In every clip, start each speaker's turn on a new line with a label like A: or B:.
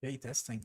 A: Okay, testing.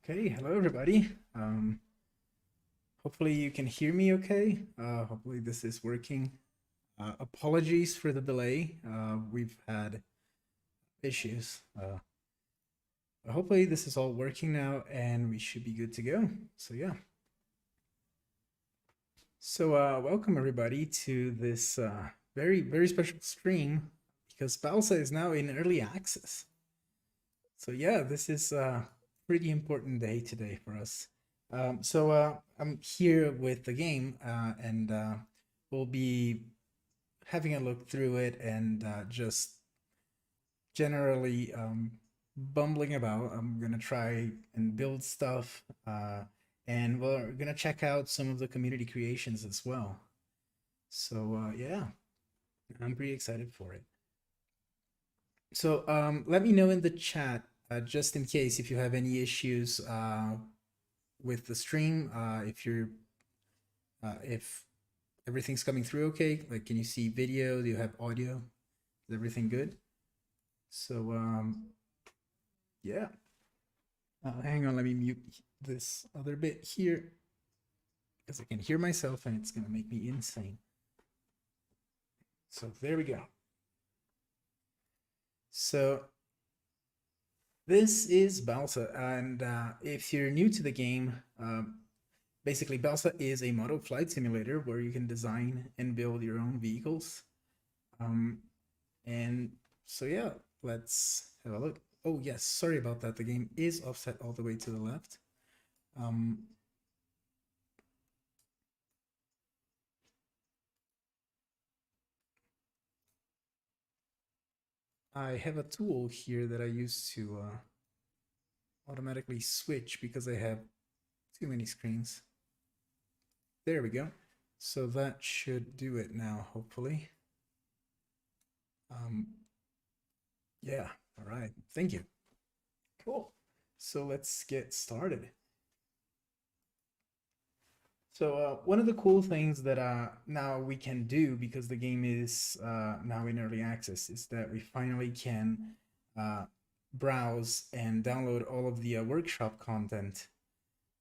A: Okay, hello everybody. Hopefully you can hear me okay. Hopefully this is working. Apologies for the delay. We've had issues. But hopefully this is all working now and we should be good to go. So yeah. So welcome everybody to this very special stream because Balsa is now in early access. So yeah, this is a pretty important day today for us. I'm here with the game and we'll be having a look through it and just generally bumbling about. I'm gonna try and build stuff, and we're gonna check out some of the community creations as well. So yeah, I'm pretty excited for it. So let me know in the chat, just in case if you have any issues with the stream. If everything's coming through okay, like can you see video? Do you have audio? Is everything good? So yeah. Hang on, let me mute this other bit here because I can hear myself and it's gonna make me insane. So there we go. So this is Balsa, and if you're new to the game, basically Balsa is a model flight simulator where you can design and build your own vehicles. And so yeah, let's have a look. Oh yes, sorry about that. The game is offset all the way to the left. I have a tool here that I use to automatically switch because I have too many screens. There we go. So that should do it now, hopefully. Yeah, all right. Thank you. Cool. So let's get started. So one of the cool things that now we can do because the game is now in early access is that we finally can browse and download all of the workshop content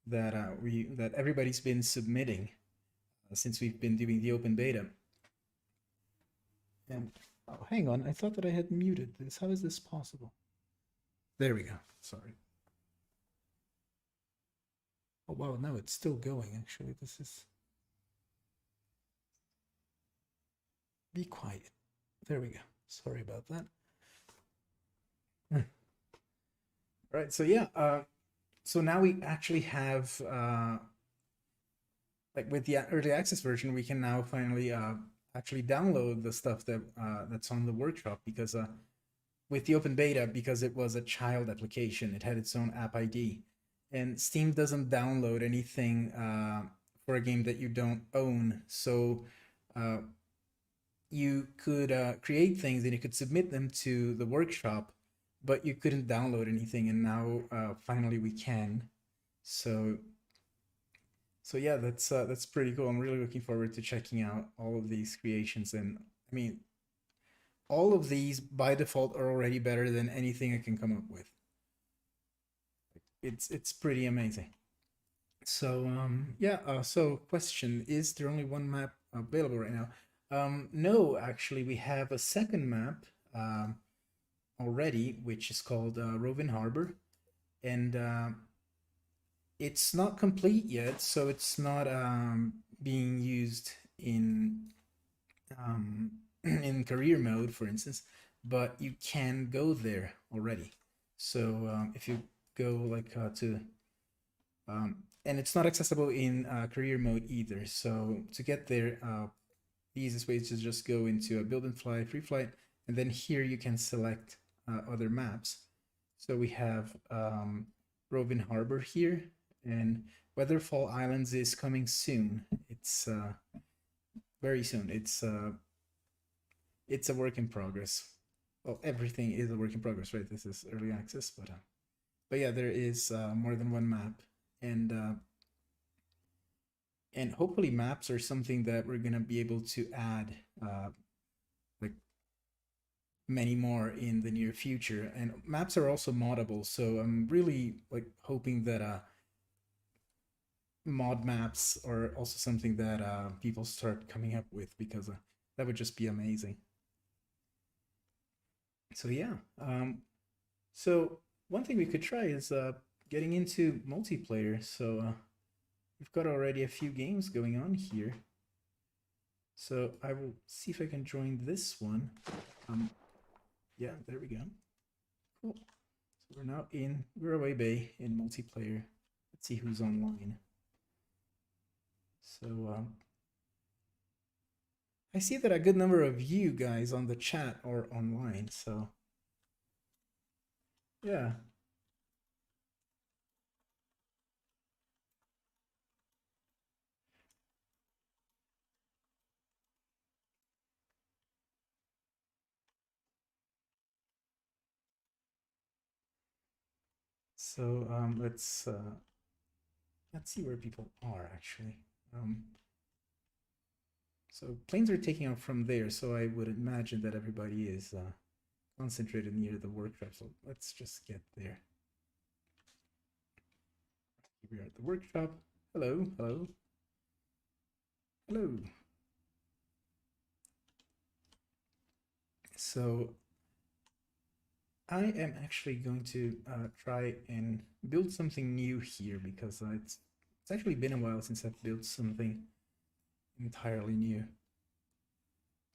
A: that that everybody's been submitting since we've been doing the open beta. And oh, hang on, I thought that I had muted this. How is this possible? There we go. Sorry. Oh wow, no, it's still going. Actually, this is. Be quiet. There we go. Sorry about that. Right. So yeah. So now we actually have like with the early access version, we can now finally actually download the stuff that that's on the workshop because with the open beta, because it was a child application, it had its own app ID, and Steam doesn't download anything for a game that you don't own. So you could create things and you could submit them to the workshop, but you couldn't download anything, and now finally we can. So yeah, that's pretty cool. I'm really looking forward to checking out all of these creations, and I mean, all of these by default are already better than anything I can come up with. It's pretty amazing. So yeah. So question: is there only one map available right now? No, actually, we have a second map already, which is called Rovin Harbor, and it's not complete yet, so it's not being used in career mode, for instance. But you can go there already. So if you go like to and it's not accessible in career mode either. So to get there, the easiest way is to just go into a build and fly, free flight, and then here you can select other maps. So we have Rovin Harbor here, and Weatherfall Islands is coming soon. It's very soon. It's a work in progress. Well, everything is a work in progress, right? This is early access, but yeah, there is more than one map, and hopefully maps are something that we're gonna be able to add like many more in the near future. And maps are also moddable, so I'm really like hoping that mod maps are also something that people start coming up with, because that would just be amazing. So yeah, so one thing we could try is getting into multiplayer. So we've got already a few games going on here. So I will see if I can join this one. Yeah, there we go. Cool. So we're now in Weraway Bay in multiplayer. Let's see who's online. So I see that a good number of you guys on the chat are online. So yeah. So let's see where people are actually. So planes are taking off from there, so I would imagine that everybody is concentrated near the workshop. So let's just get there. Here we are at the workshop. Hello, hello, hello. So I am actually going to try and build something new here, because it's actually been a while since I've built something entirely new.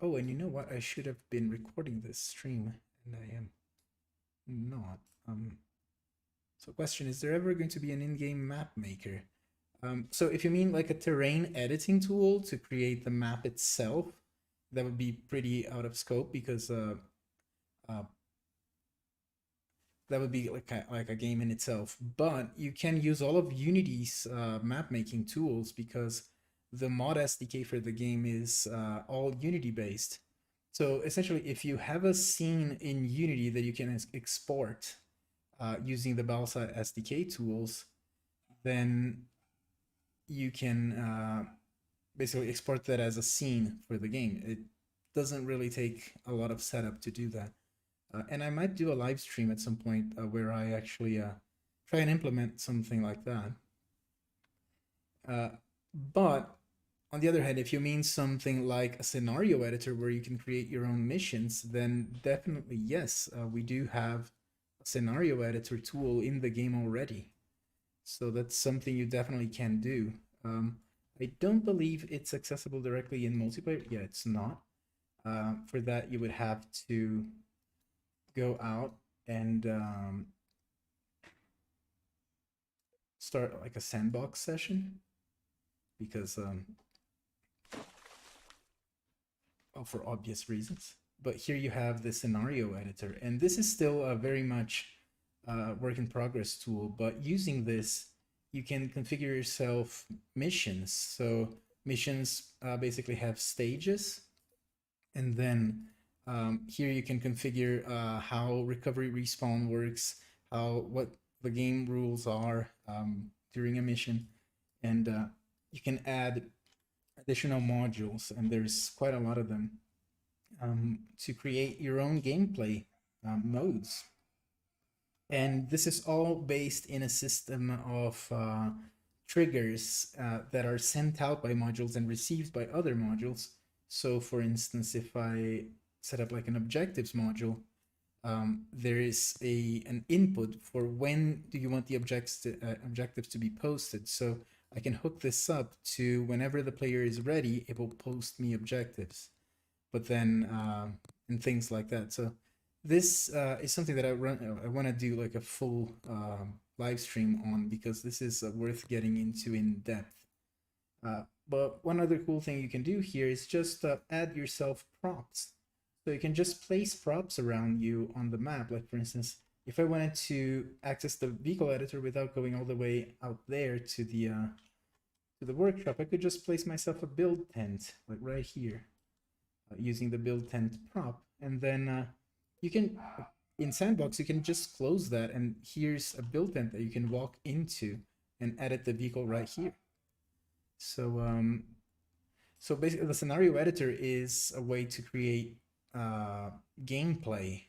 A: Oh, and you know what? I should have been recording this stream, and I am not. So question, is there ever going to be an in-game map maker? So if you mean like a terrain editing tool to create the map itself, that would be pretty out of scope, because uh, that would be like a game in itself. But you can use all of Unity's map making tools, because the mod SDK for the game is all Unity based. So essentially, if you have a scene in Unity that you can export using the Balsa SDK tools, then you can basically export that as a scene for the game. It doesn't really take a lot of setup to do that. And I might do a live stream at some point where I actually try and implement something like that. But on the other hand, if you mean something like a scenario editor where you can create your own missions, then definitely yes, we do have a scenario editor tool in the game already. So that's something you definitely can do. I don't believe it's accessible directly in multiplayer. Yeah, it's not. For that, you would have to go out and start like a sandbox session, because well, for obvious reasons. But here you have the scenario editor, and this is still a very much work in progress tool. But using this, you can configure yourself missions. So missions basically have stages, and then here you can configure how recovery respawn works, what the game rules are during a mission, and you can add additional modules, and there's quite a lot of them, to create your own gameplay modes. And this is all based in a system of triggers that are sent out by modules and received by other modules. So for instance, if I set up like an objectives module, there is an input for when do you want the objectives to be posted. So I can hook this up to whenever the player is ready, it will post me objectives. But then, and things like that. So this is something that I want to do like a full live stream on, because this is worth getting into in depth. But one other cool thing you can do here is just add yourself props. So you can just place props around you on the map. Like for instance, if I wanted to access the vehicle editor without going all the way out there to the workshop, I could just place myself a build tent, like right here, using the build tent prop. And then you can, in Sandbox, you can just close that, and here's a build tent that you can walk into and edit the vehicle right here. So so basically, the scenario editor is a way to create gameplay,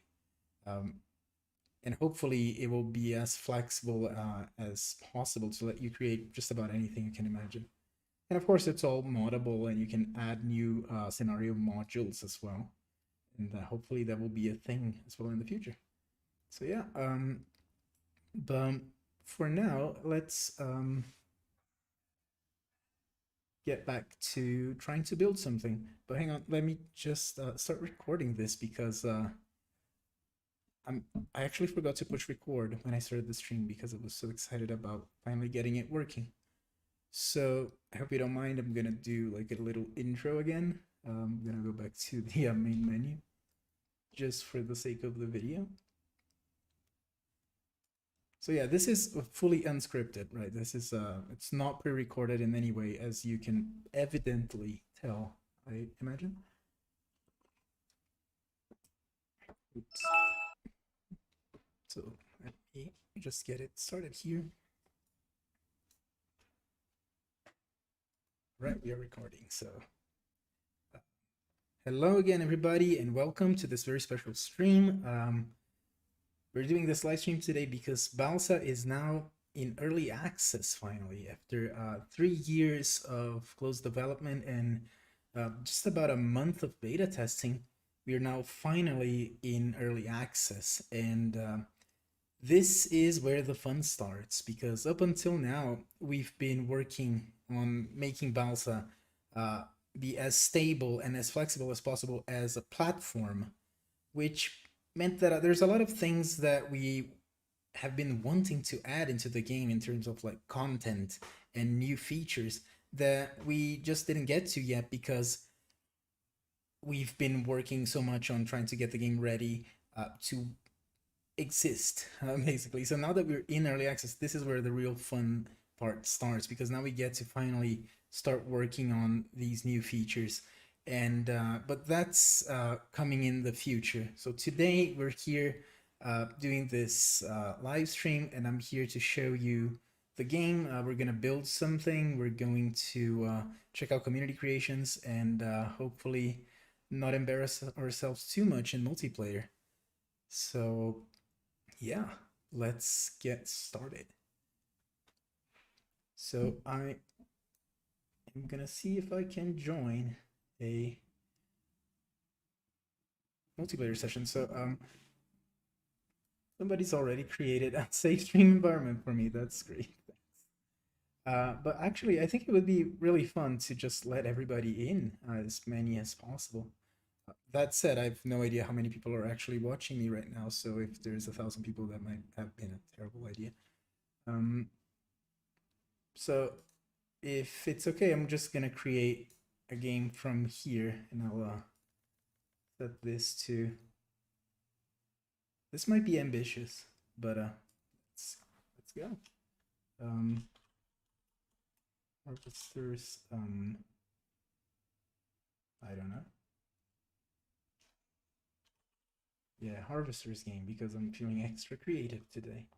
A: and hopefully it will be as flexible as possible to let you create just about anything you can imagine. And of course, it's all moddable, and you can add new scenario modules as well. And hopefully that will be a thing as well in the future. So yeah, but for now, let's get back to trying to build something. But hang on, let me just start recording this because I actually forgot to push record when I started the stream because I was so excited about finally getting it working. So I hope you don't mind. I'm gonna do like a little intro again. I'm gonna go back to the main menu just for the sake of the video. So yeah, this is fully unscripted, right? This is it's not pre-recorded in any way, as you can evidently tell, I imagine. Oops. So let me just get it started here. Right, we are recording. So hello again, everybody, and welcome to this very special stream. We're doing this live stream today because Balsa is now in early access finally, after 3 years of closed development and just about a month of beta testing. We are now finally in early access, and this is where the fun starts, because up until now we've been working on making Balsa be as stable and as flexible as possible as a platform, which meant that there's a lot of things that we have been wanting to add into the game in terms of like content and new features that we just didn't get to yet because we've been working so much on trying to get the game ready to exist, basically. So now that we're in early access, this is where the real fun part starts, because now we get to finally start working on these new features. And but that's coming in the future. So today we're here doing this live stream, and I'm here to show you the game. We're gonna build something. We're going to check out community creations and hopefully not embarrass ourselves too much in multiplayer. So yeah, let's get started. So I am gonna see if I can join a multiplayer session. So somebody's already created a safe stream environment for me. That's great. But actually, I think it would be really fun to just let everybody in, as many as possible. That said, I have no idea how many people are actually watching me right now. So if there's 1,000 people, that might have been a terrible idea. So if it's okay, I'm just gonna create a game from here, and I'll set this to. This might be ambitious, but let's go. Harvesters. I don't know. Yeah, Harvesters game, because I'm feeling extra creative today.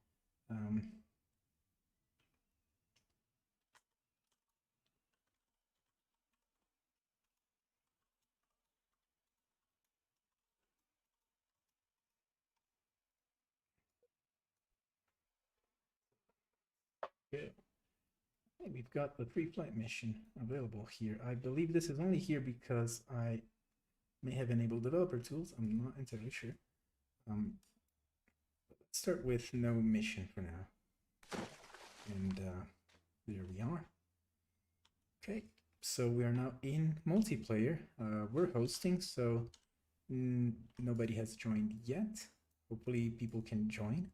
A: Okay. Hey, we've got the free flight mission available here. I believe this is only here because I may have enabled developer tools. I'm not entirely sure. Let's start with no mission for now. And there we are. Okay, so we are now in multiplayer. We're hosting, so nobody has joined yet. Hopefully people can join.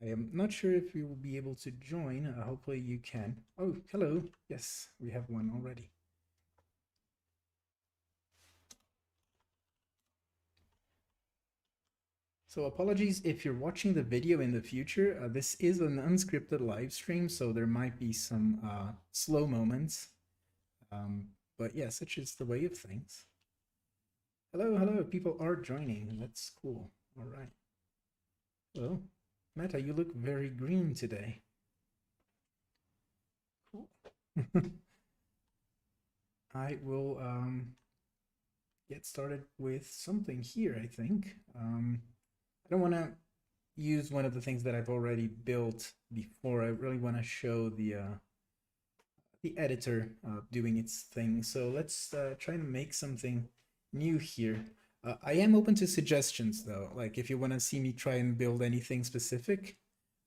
A: I am not sure if we will be able to join. Hopefully you can. Oh, hello. Yes, we have one already. So apologies if you're watching the video in the future. This is an unscripted live stream, so there might be some slow moments. But yeah, such is the way of things. Hello, hello. People are joining. That's cool. All right. Hello. Meta, you look very green today. Cool. I will get started with something here, I think. I don't want to use one of the things that I've already built before. I really want to show the editor doing its thing. So let's try to make something new here. I am open to suggestions though. Like if you want to see me try and build anything specific,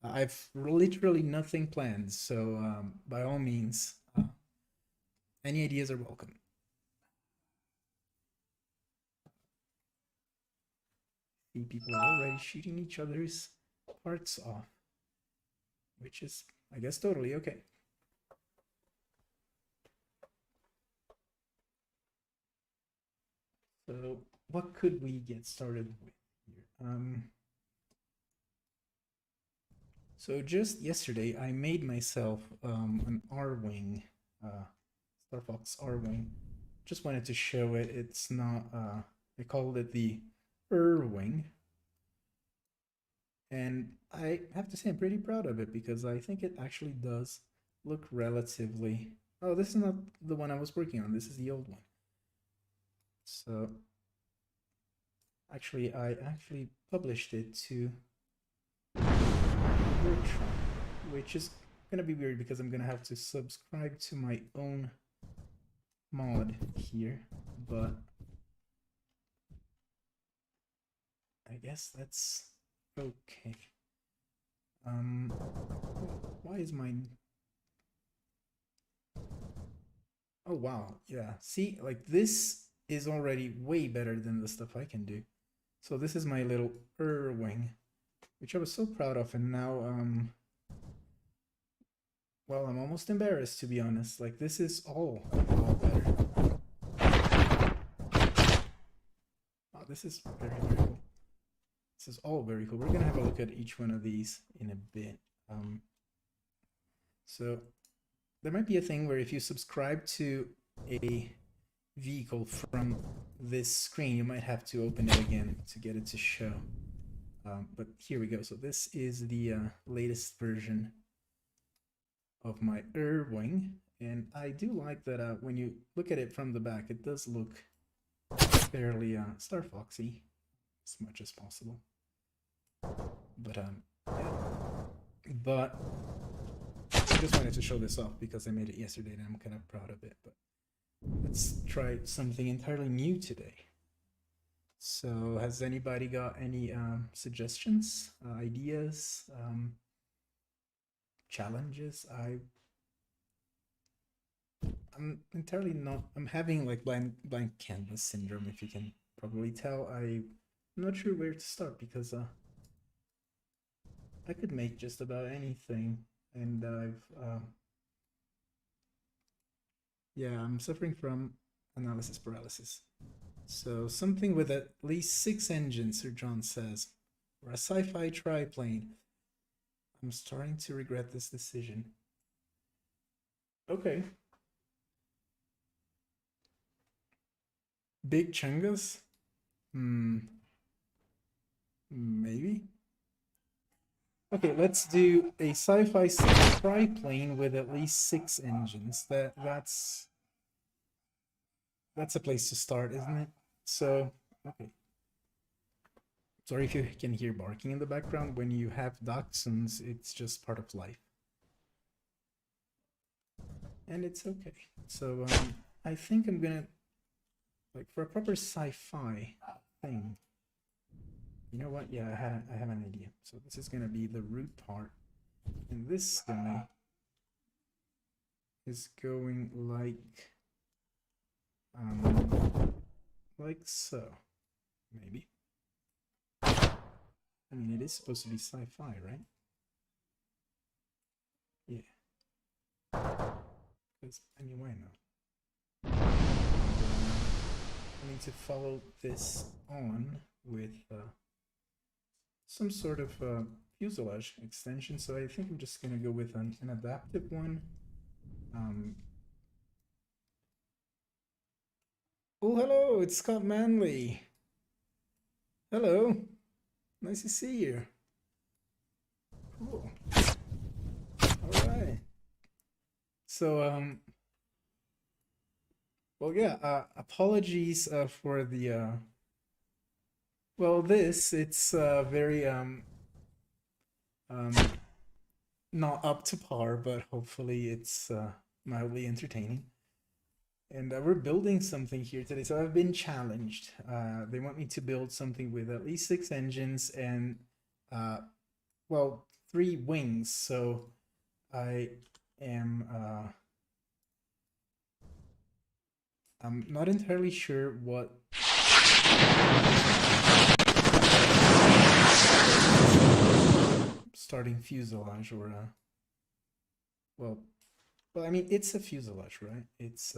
A: I've literally nothing planned. So by all means, any ideas are welcome. See, people are already shooting each other's parts off, which is, I guess, totally okay. So what could we get started with here? So just yesterday, I made myself an R-wing, Star Fox R-wing. Just wanted to show it. It's not, I called it the wing. And I have to say I'm pretty proud of it because I think it actually does look relatively... Oh, this is not the one I was working on. This is the old one. So actually, I actually published it to Workshop, which is gonna be weird because I'm gonna have to subscribe to my own mod here, but I guess that's okay. Why is mine? Oh wow, yeah. See, like this is already way better than the stuff I can do. So this is my little wing, which I was so proud of, and now well, I'm almost embarrassed to be honest. Like this is all better. Oh, this is very cool. This is all very cool. We're gonna have a look at each one of these in a bit. So there might be a thing where if you subscribe to a vehicle from this screen, you might have to open it again to get it to show. But here we go. So this is the latest version of my wing, and I do like that when you look at it from the back, it does look fairly Star Foxy as much as possible. But yeah. But I just wanted to show this off because I made it yesterday and I'm kind of proud of it. But let's try something entirely new today. So has anybody got any suggestions, ideas, challenges? I'm entirely not, I'm having like blank canvas syndrome, if you can probably tell. I'm not sure where to start because I could make just about anything, and yeah, I'm suffering from analysis paralysis. So something with at least 6 engines, Sir John says, or a sci-fi triplane. I'm starting to regret this decision. Okay. Big Chungus? Maybe. Okay, let's do a sci-fi triplane with at least 6 engines. That's a place to start, isn't it? So, okay. Sorry if you can hear barking in the background. When you have dachshunds, it's just part of life. And it's okay. So, I think I'm gonna, like, for a proper sci-fi thing, you know what? Yeah, I have an idea. So this is gonna be the root part, and this guy is going like so, maybe. I mean, it is supposed to be sci-fi, right? Yeah. Because I mean, why not? I need to follow this on with some sort of fuselage extension, so I think I'm just gonna go with an adaptive one. Oh, hello, it's Scott Manley. Hello, nice to see you. Cool. All right. So, well, yeah, apologies for the, well, it's very, Not up to par, but hopefully it's mildly entertaining. And we're building something here today. So I've been challenged. They want me to build something with at least 6 engines and, well, 3 wings. So I am, I'm not entirely sure what starting fuselage or, well, I mean, it's a fuselage, right? It's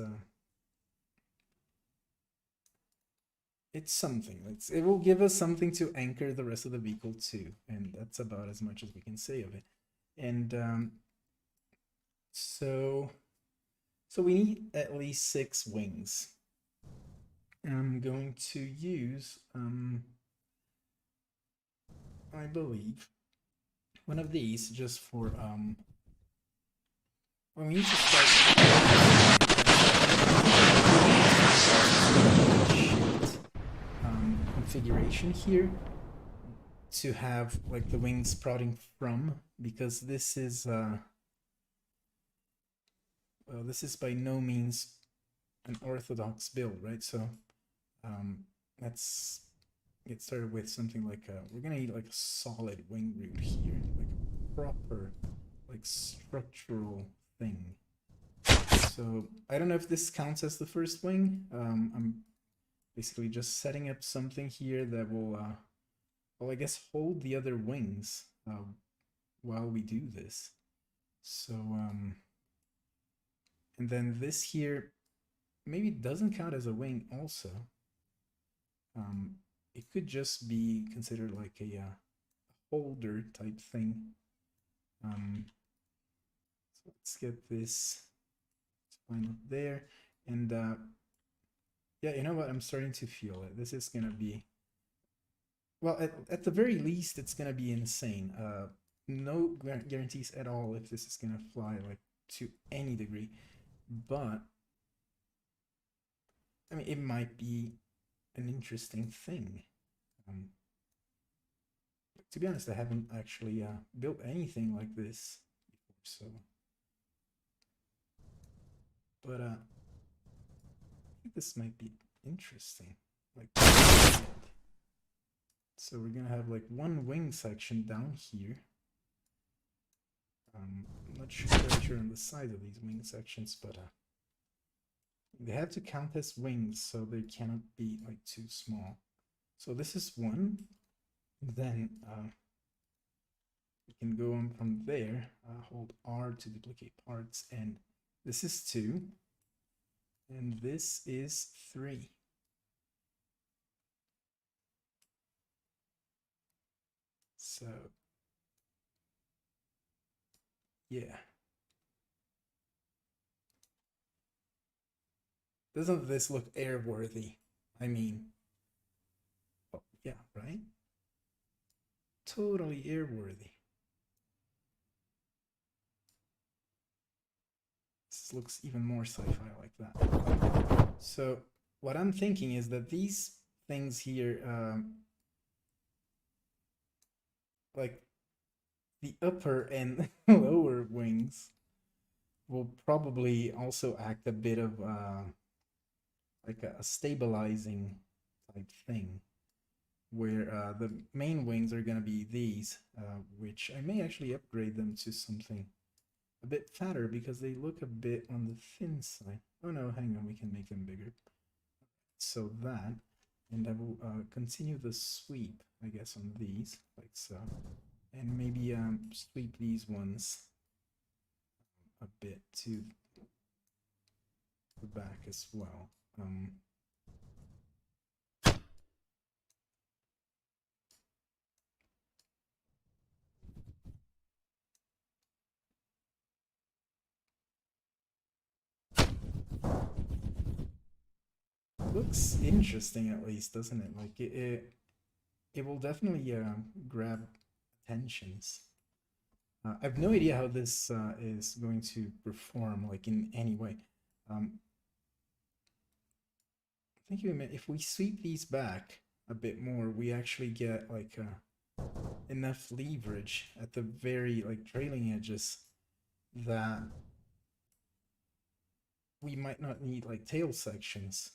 A: something. It will give us something to anchor the rest of the vehicle to, and that's about as much as we can say of it. And so we need at least 6 wings. I'm going to use, I believe, one of these just for well, we need to start configuration here to have like the wings sprouting from, because this is well, this is by no means an orthodox build, right? So let's get started with something like we're gonna need like a solid wing root here, like a proper like structural thing. So I don't know if this counts as the first wing. I'm basically just setting up something here that will well, I guess hold the other wings while we do this. So and then this here maybe doesn't count as a wing also. It could just be considered like a holder type thing. So let's get this line up there. And yeah, you know what? I'm starting to feel it. This is gonna be, well, at the very least, it's gonna be insane. No guarantees at all if this is gonna fly like to any degree, but I mean, it might be an interesting thing. To be honest, I haven't actually built anything like this before, so. But I think this might be interesting. Like, so we're gonna have like one wing section down here. I'm not sure on the size of these wing sections, but they have to count as wings, so they cannot be like too small. So this is one. Then we can go on from there. Hold R to duplicate parts, and this is 2, and this is 3. So yeah. Doesn't this look airworthy? I mean, oh, yeah, right? Totally airworthy. This looks even more sci-fi like that. So what I'm thinking is that these things here, like the upper and lower wings, will probably also act a bit of like a stabilizing type thing, where the main wings are going to be these, which I may actually upgrade them to something a bit fatter because they look a bit on the thin side. Oh no, hang on, we can make them bigger. So that, and I will continue the sweep, I guess, on these, like so, and maybe sweep these ones a bit to the back as well. Looks interesting, at least, doesn't it? Like it will definitely grab attentions. I have no idea how this is going to perform, like in any way. I think if we sweep these back a bit more, we actually get like enough leverage at the very like trailing edges that we might not need like tail sections.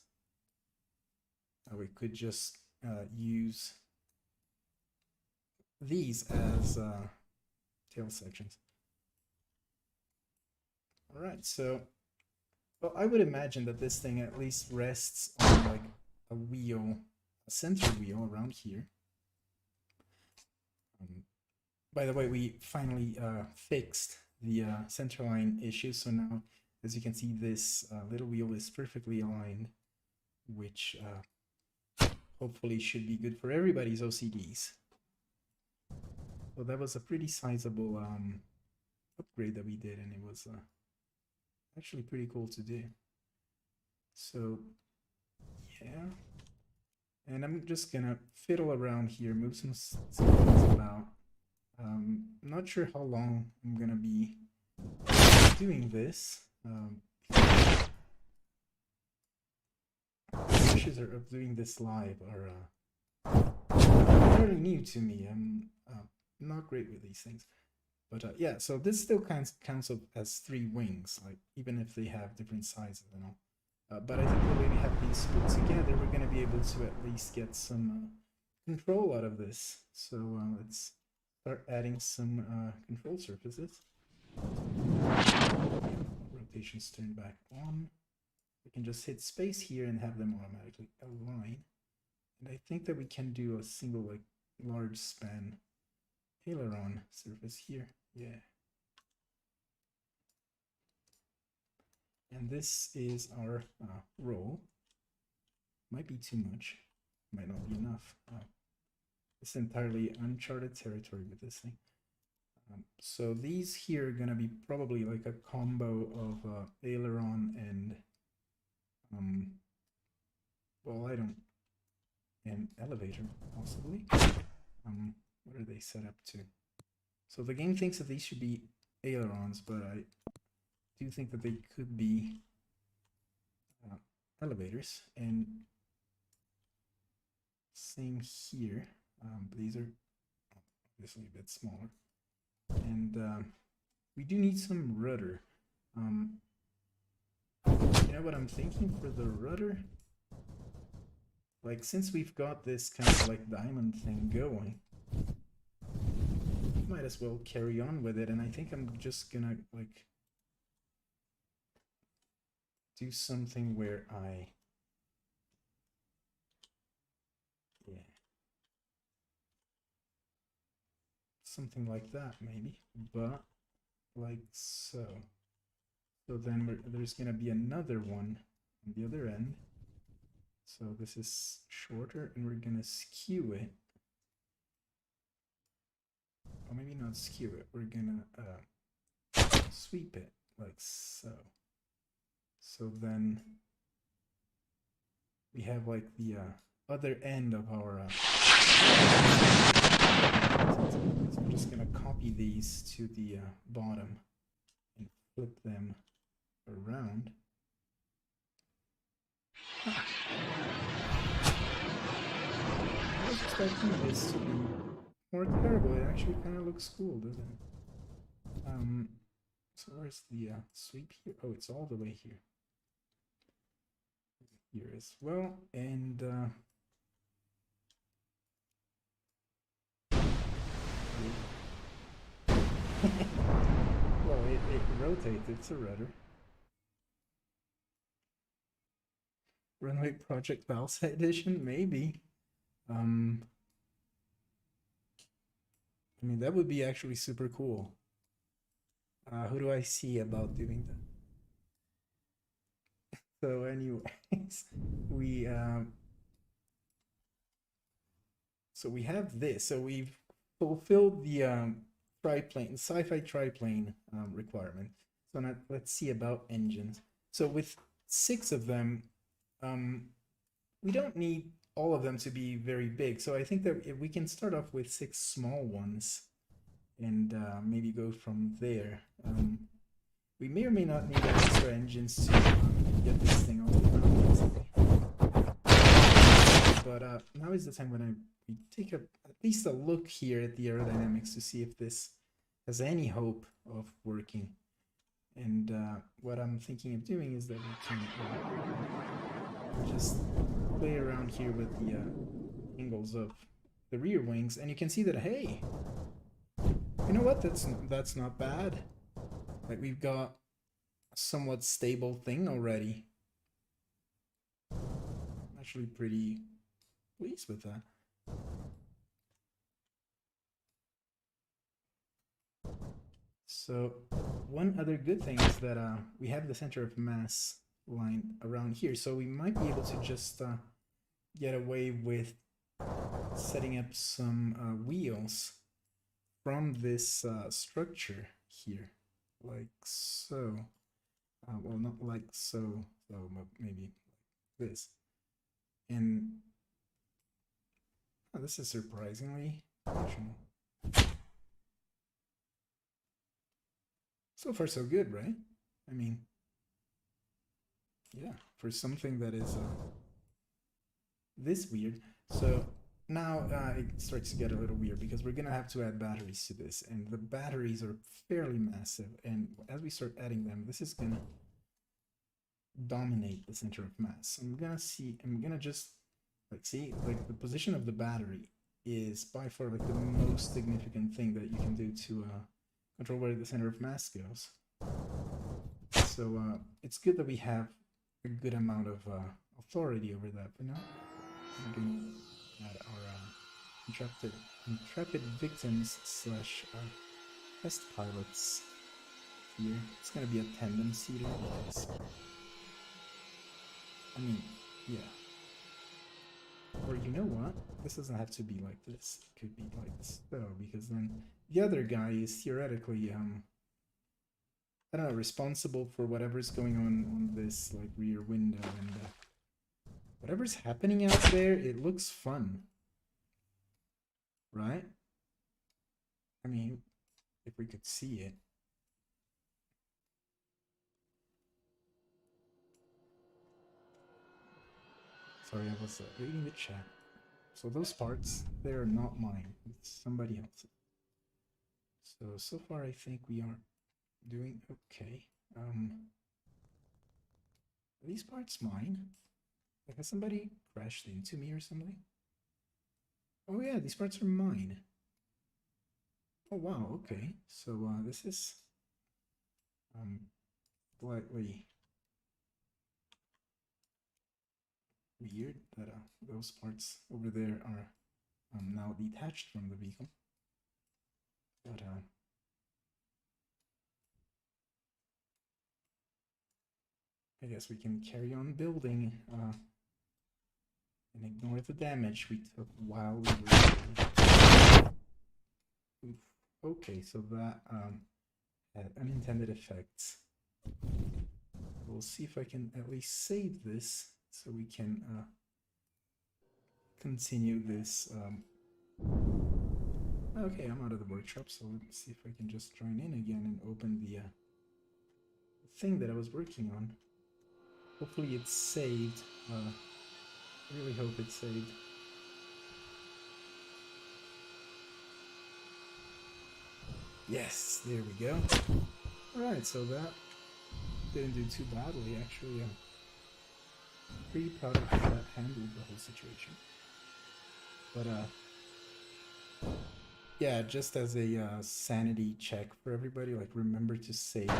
A: We could just use these as tail sections. All right, so well, I would imagine that this thing at least rests on like a wheel, a center wheel around here. By the way, we finally fixed the centerline issue, so now, as you can see, this little wheel is perfectly aligned, which hopefully should be good for everybody's OCDs. So that was a pretty sizable upgrade that we did, and it was actually pretty cool to do. So yeah, and I'm just gonna fiddle around here, move some things about. Not sure how long I'm gonna be doing this. The issues of doing this live are fairly new to me. I'm not great with these things. But yeah, so this still counts as 3 wings, like even if they have different sizes and all. But I think the way we have these put together, we're going to be able to at least get some control out of this. So let's start adding some control surfaces. Rotations turned back on. We can just hit space here and have them automatically align. And I think that we can do a single like large span aileron surface here. Yeah. And this is our roll. Might be too much, might not be enough. It's entirely uncharted territory with this thing. So these here are gonna be probably like a combo of aileron and and elevator possibly. What are they set up to? So the game thinks that these should be ailerons, but I do think that they could be elevators. And same here. These are obviously a bit smaller. And we do need some rudder. You know what I'm thinking for the rudder? Like, since we've got this kind of like diamond thing going, might as well carry on with it. And I think I'm just gonna like do something where something like that maybe, but like so. So then there's gonna be another one on the other end. So this is shorter, and we're gonna skew it. Or maybe not skew it, we're gonna sweep it like so. So then we have like the other end of our so I'm just gonna copy these to the bottom and flip them around. I was expecting this to be more terrible. It actually kind of looks cool, doesn't it? So where's the sweep here? Oh, it's all the way here. Here as well, and well, it rotates. It's a rudder. Runway Project Balsa edition, maybe. I mean, that would be actually super cool. Who do I see about doing that? So anyways, we have this. So we've fulfilled the triplane, sci-fi triplane requirement. So now let's see about engines. So with 6 of them, we don't need all of them to be very big. So I think that if we can start off with 6 small ones and maybe go from there. We may or may not need extra engines to get this thing off the ground. But now is the time when we take a least a look here at the aerodynamics to see if this has any hope of working. And what I'm thinking of doing is that we can just play around here with the angles of the rear wings, and you can see that, hey, you know what, that's not bad. Like, we've got a somewhat stable thing already. I'm actually pretty pleased with that. So one other good thing is that we have the center of mass line around here, so we might be able to just get away with setting up some wheels from this structure here, like so. Well, not like so, so maybe like this. And oh, this is surprisingly functional. So far, so good, right? I mean, yeah, for something that is this weird. So now it starts to get a little weird because we're gonna have to add batteries to this, and the batteries are fairly massive. And as we start adding them, this is gonna dominate the center of mass. I'm gonna just like see, like, the position of the battery is by far like the most significant thing that you can do to control where the center of mass goes. So it's good that we have a good amount of authority over that. But now we're going to add our intrepid victims slash test pilots here. It's going to be a tandem seater. I mean, yeah. Or you know what? This doesn't have to be like this. It could be like so, because then the other guy is theoretically, I don't know, responsible for whatever's going on this like rear window, and whatever's happening out there, it looks fun, right? I mean, if we could see it. Sorry, I was reading the chat. So those parts, they're not mine. It's somebody else's. So far I think we are doing okay. Are these parts mine? Like, has somebody crashed into me or something? Oh yeah, these parts are mine. Oh wow, okay. So this is slightly weird that those parts over there are now detached from the vehicle. But I guess we can carry on building and ignore the damage we took while we were. Oof. Okay, so that had unintended effects. We'll see if I can at least save this so we can continue this. Okay, I'm out of the workshop, so let's see if I can just join in again and open the thing that I was working on. Hopefully it's saved. I really hope it's saved. Yes, there we go. Alright, so that didn't do too badly, actually. I'm pretty proud of how that handled the whole situation. But yeah, just as a sanity check for everybody, like, remember to save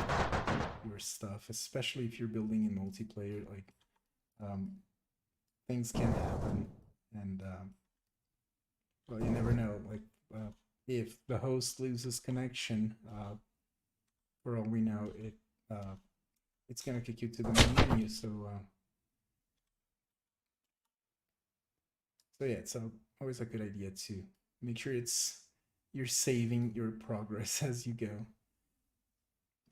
A: your stuff, especially if you're building in multiplayer. Like, things can happen, and well, you never know. Like, if the host loses connection, for all we know, it's gonna kick you to the main menu. So yeah, it's always a good idea to make sure you're saving your progress as you go.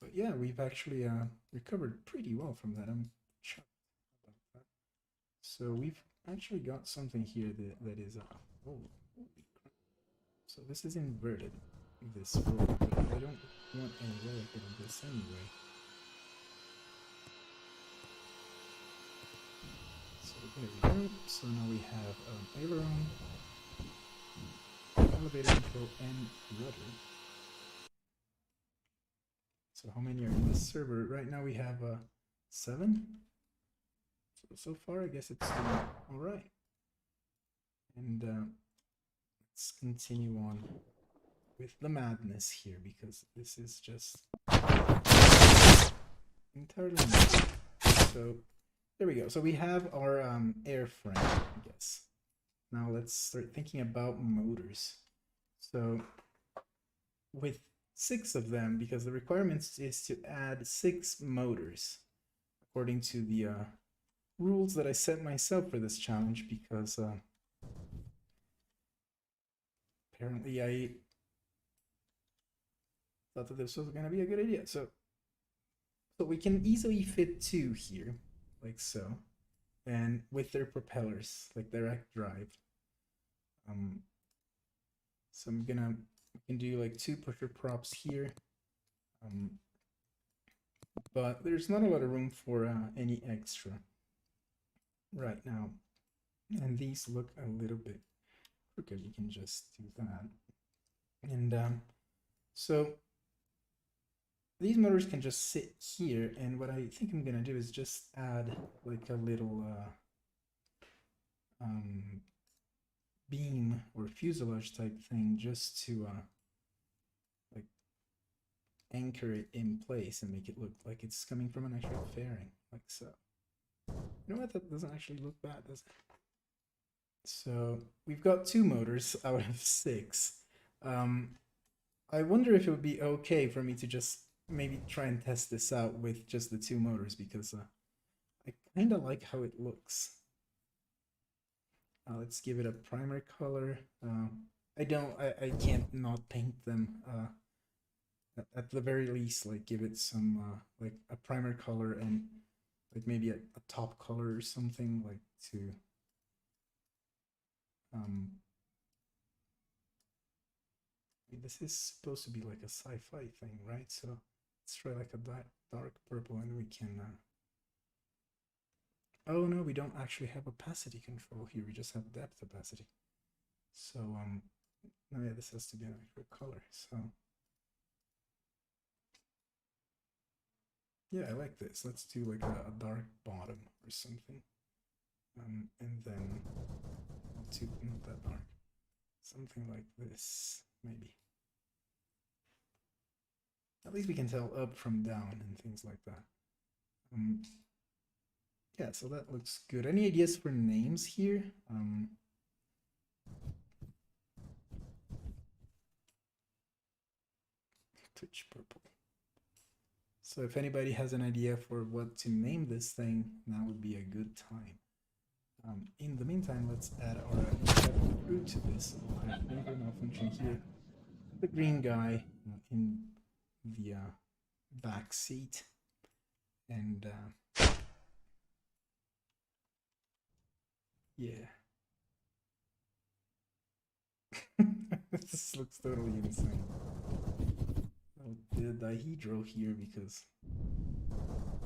A: But yeah, we've actually recovered pretty well from that. I'm shocked about that. So we've actually got something here that is holy crap. So this is inverted, this roll, but I don't want any relic of this anyway. So there we go. So now we have aileron. elevator control, and rudder. So how many are in the server? Right now we have 7. So far I guess it's doing all right. And let's continue on with the madness here, because this is just entirely new. So there we go. So we have our airframe, I guess. Now let's start thinking about motors. So with 6 of them, because the requirements is to add 6 motors according to the rules that I set myself for this challenge, because apparently I thought that this was going to be a good idea. So we can easily fit 2 here, like so, and with their propellers, like direct drive. So we can do like 2 pusher props here, but there's not a lot of room for any extra right now, and these look a little bit crooked. We can just do that, and so these motors can just sit here, and what I think I'm gonna do is just add like a little beam or fuselage type thing, just to like anchor it in place and make it look like it's coming from an actual fairing, like so. You know what, that doesn't actually look bad, does it? So we've got 2 motors out of 6. I wonder if it would be okay for me to just maybe try and test this out with just the 2 motors, because I kind of like how it looks. Let's give it a primer color. I can't not paint them. At the very least, like give it some like a primer color, and like maybe a top color or something, like to this is supposed to be like a sci-fi thing, right? So let's try like a dark purple, and we can oh no, we don't actually have opacity control here, we just have depth opacity. So no, yeah, this has to be an actual color. So yeah, I like this. Let's do like a dark bottom or something, and then not that dark, something like this maybe. At least we can tell up from down and things like that. Yeah, so that looks good. Any ideas for names here? Touch purple. So if anybody has an idea for what to name this thing, now would be a good time. In the meantime, let's add our crew to this. Malfunction here. The green guy in the back seat, and yeah. This looks totally insane. I'll do a dihedral here because,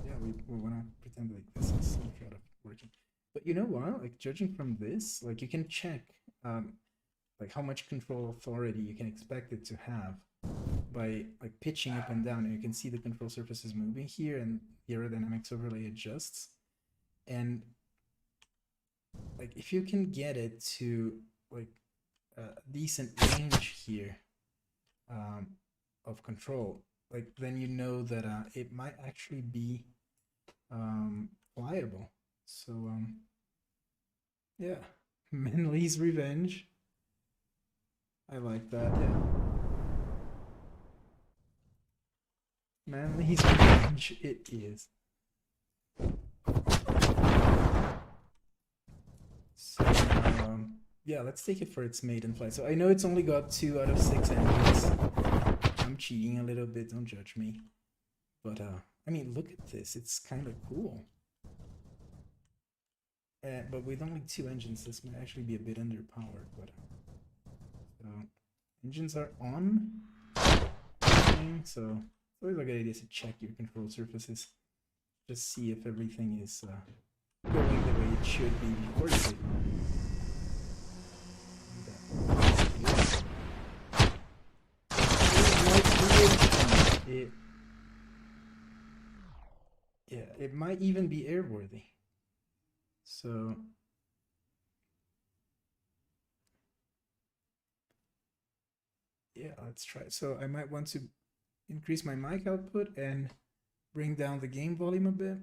A: yeah, we want to pretend like this is some sort of working. But you know what? Like, judging from this, like, you can check like how much control authority you can expect it to have by like pitching up and down, and you can see the control surfaces moving here, and the aerodynamics overlay adjusts. And like, if you can get it to like a decent range here of control, like, then you know that it might actually be pliable. So yeah, Menley's Revenge. I like that. Yeah, Manly's Revenge it is. So yeah, let's take it for its maiden flight. So I know it's only got 2 out of 6 engines. I'm cheating a little bit, don't judge me. But I mean, look at this, it's kind of cool. But with only 2 engines, this might actually be a bit underpowered. But so engines are on. So it's always a good idea to check your control surfaces. Just see if everything is going the way it should be before you take off. It, yeah, it might even be airworthy. So yeah, let's try it. So I might want to increase my mic output and bring down the game volume a bit.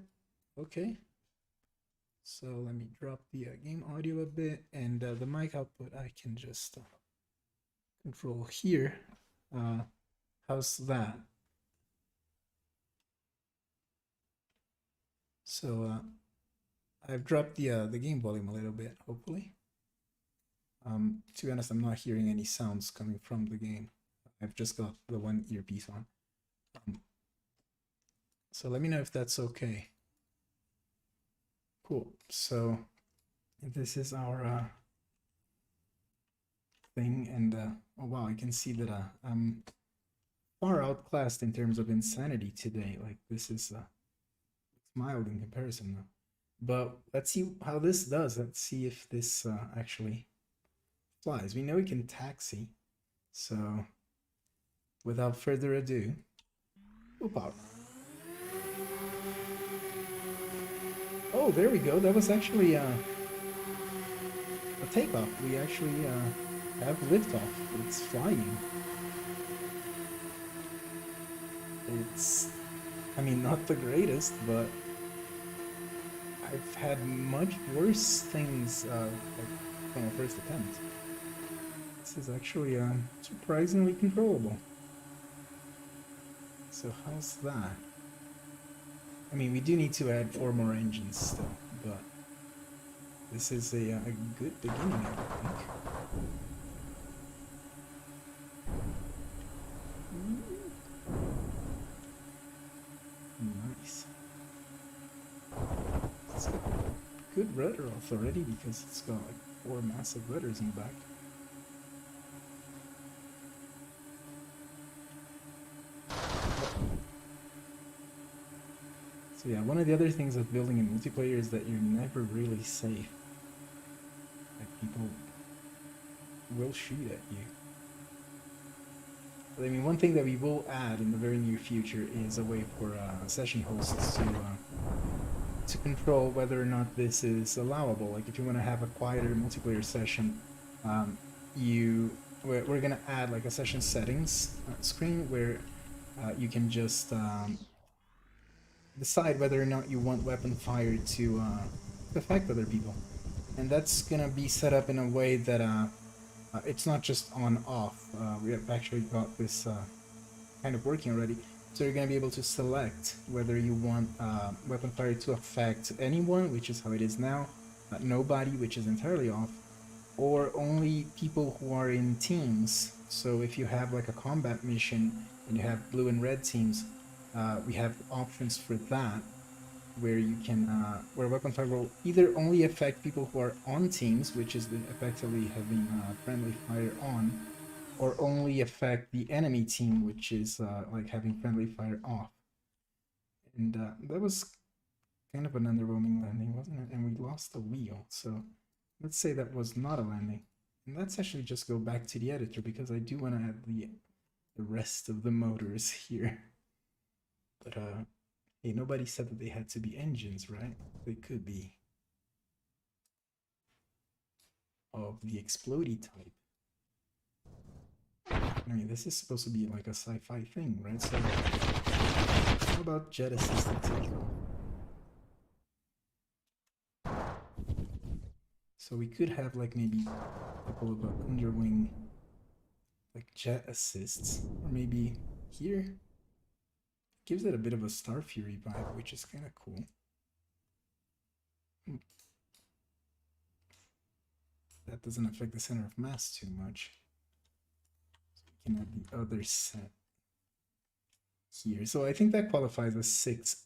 A: Okay. So let me drop the game audio a bit, and the mic output I can just control here. How's that? So I've dropped the game volume a little bit, hopefully. To be honest, I'm not hearing any sounds coming from the game. I've just got the one earpiece on. So let me know if that's okay. Cool. So this is our thing, and oh wow, I can see that I'm far outclassed in terms of insanity today. Like this is mild in comparison though. But let's see how this does. Let's see if this actually flies. We know we can taxi, so without further ado, whoop out. Oh, there we go. That was actually a takeoff. We actually have liftoff. It's flying. It's, I mean, not the greatest, but I've had much worse things like from a first attempt. This is actually surprisingly controllable. So how's that? I mean, we do need to add 4 more engines still, but this is a good beginning, I think. Nice. It's got good rudder off already because it's got like 4 massive rudders in the back. So yeah, one of the other things of building in multiplayer is that you're never really safe. Like people will shoot at you. But I mean, one thing that we will add in the very near future is a way for session hosts to control whether or not this is allowable. Like if you want to have a quieter multiplayer session, we're gonna add like a session settings screen where you can just decide whether or not you want weapon fire to affect other people, and that's gonna be set up in a way that it's not just on off. We have actually got this kind of working already. So you're going to be able to select whether you want weapon fire to affect anyone, which is how it is now, nobody, which is entirely off, or only people who are in teams. So if you have like a combat mission and you have blue and red teams, we have options for that, where you can where weapon fire will either only affect people who are on teams, which is effectively having friendly fire on, or only affect the enemy team, which is like having friendly fire off. And that was kind of an underwhelming landing, wasn't it? And we lost the wheel, so let's say that was not a landing. And let's actually just go back to the editor because I do want to add the rest of the motors here. But hey, nobody said that they had to be engines, right? They could be of the explodey type. I mean, this is supposed to be like a sci-fi thing, right? So, how about jet assisted takeoff? So we could have like maybe a couple of underwing like jet assists, or maybe here. Gives it a bit of a Star Fury vibe, which is kind of cool. That doesn't affect the center of mass too much. So we can add the other set here. So I think that qualifies as 6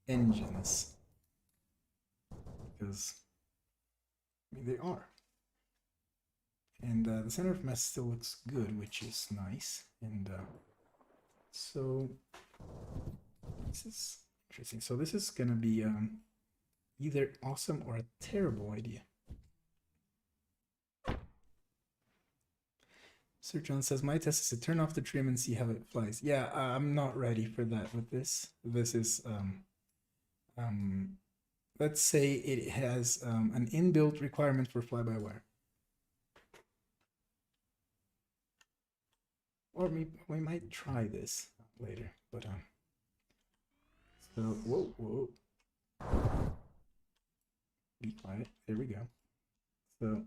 A: engines. Because, I mean, they are. And the center of mass still looks good, which is nice. And so this is interesting. So this is gonna be either awesome or a terrible idea. Sir John says, my test is to turn off the trim and see how it flies. Yeah, I'm not ready for that with this. This is, let's say it has an inbuilt requirement for fly-by-wire. Or we might try this later, but so whoa. Be quiet. There we go. So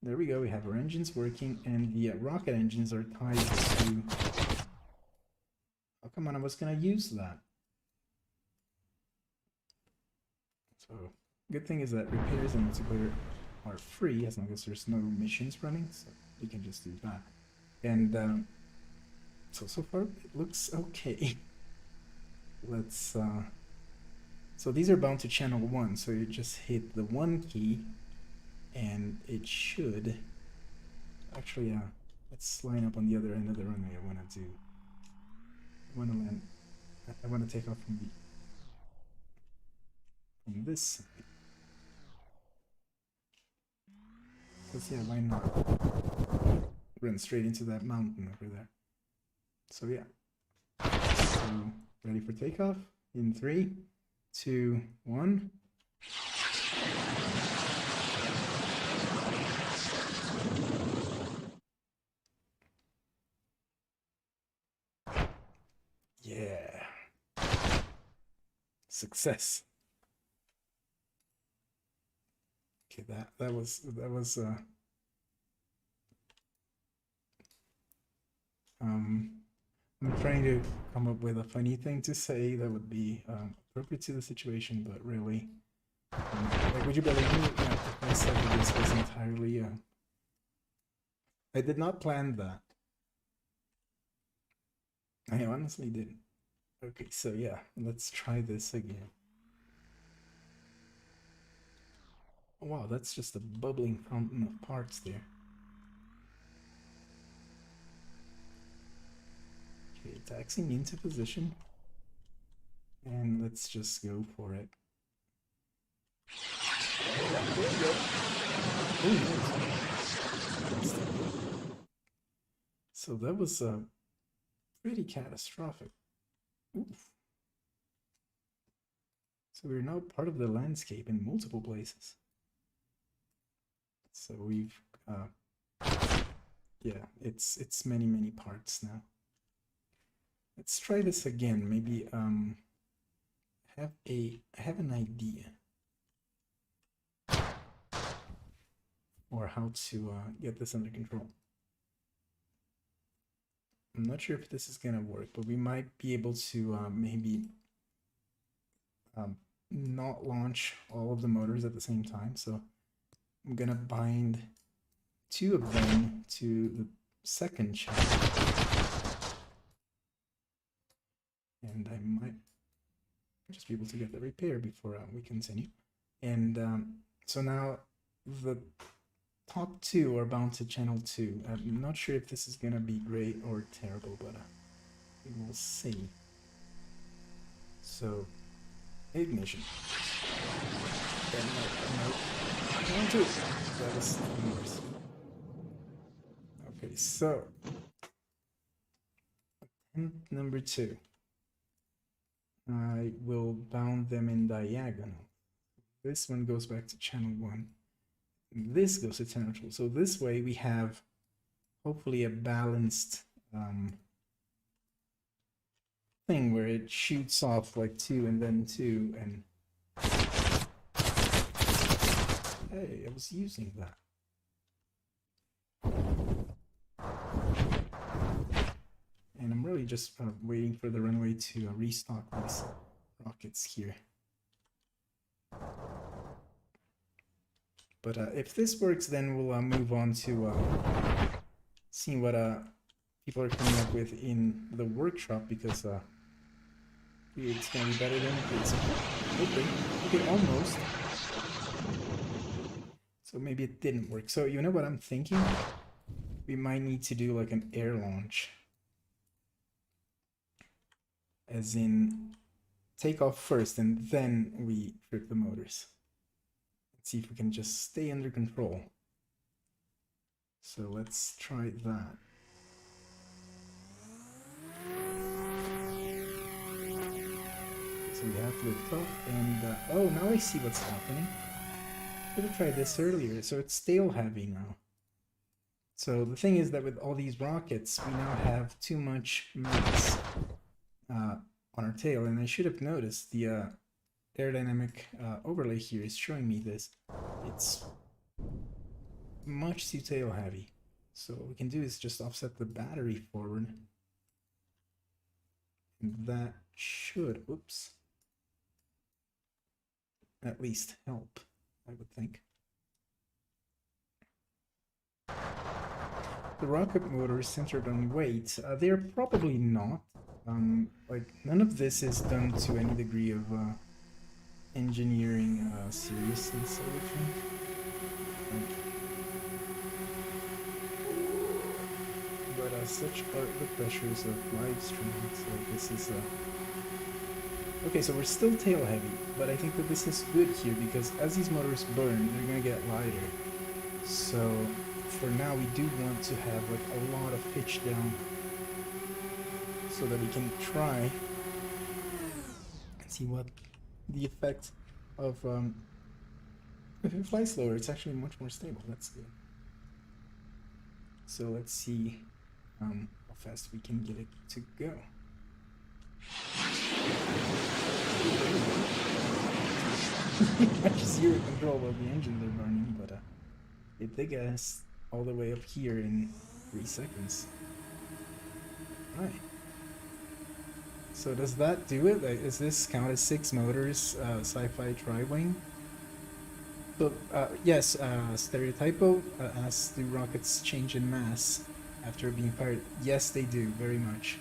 A: there we go. We have our engines working, and the rocket engines are tied to. Oh, come on! I was gonna use that. So good thing is that repairs and multiplayer are free as long as there's no missions running, so we can just do that. And so far it looks okay. Let's so these are bound to channel 1, so you just hit the 1 key and it should actually let's line up on the other end of the runway. I want to land. I want to take off from this side. Because yeah, why not run straight into that mountain over there? So yeah. So ready for takeoff in 3, 2, 1. Yeah. Success. Okay, that was I'm trying to come up with a funny thing to say that would be appropriate to the situation, but really, like, would you believe me if I said that this was entirely I did not plan that. I honestly didn't. Okay, so yeah, let's try this again. Oh, wow, that's just a bubbling fountain of parts there. Okay, taxing into position. And let's just go for it. So that was pretty catastrophic. Oof. So we're now part of the landscape in multiple places. So we've yeah, it's many parts now. Let's try this again. Maybe I have an idea or how to get this under control. I'm not sure if this is gonna work, but we might be able to maybe not launch all of the motors at the same time. So I'm gonna bind 2 of them to the second channel, and I might just be able to get the repair before we continue. And so now the top 2 are bound to channel 2. I'm not sure if this is gonna be great or terrible, but we will see. So ignition. No. 2. That was worse. Okay, so attempt number 2. I will bound them in diagonal. This one goes back to channel 1. This goes to channel 2. So this way we have hopefully a balanced thing where it shoots off like 2 and then 2 and hey, I was using that. And I'm really just waiting for the runway to restock these rockets here. But if this works, then we'll move on to seeing what people are coming up with in the workshop, because it's going to be better than it's okay, almost. So maybe it didn't work. So you know what I'm thinking? We might need to do like an air launch. As in, take off first and then we trip the motors. Let's see if we can just stay under control. So let's try that. So we have lift off, and oh, now I see what's happening. Should have tried this earlier. So it's tail heavy now. So the thing is that with all these rockets, we now have too much mass on our tail, and I should have noticed the aerodynamic overlay here is showing me this. It's much too tail heavy. So what we can do is just offset the battery forward. And that should, oops, at least help, I would think. The rocket motor is centered on weight. They're probably not. Like, none of this is done to any degree of engineering seriousness, I would think. But such are the pressures of live streaming, so this is okay, so we're still tail heavy, but I think that this is good here because as these motors burn, they're gonna get lighter. So for now, we do want to have like a lot of pitch down so that we can try and see what the effect of if it flies slower, it's actually much more stable. That's good. So let's see how fast we can get it to go. Much zero control while the engines are burning, but it did get us all the way up here in 3 seconds. Right. So does that do it? Like, is this count as 6 motors, sci-fi tri-wing? So yes, Stereotypo asks, do rockets change in mass after being fired? Yes, they do, very much.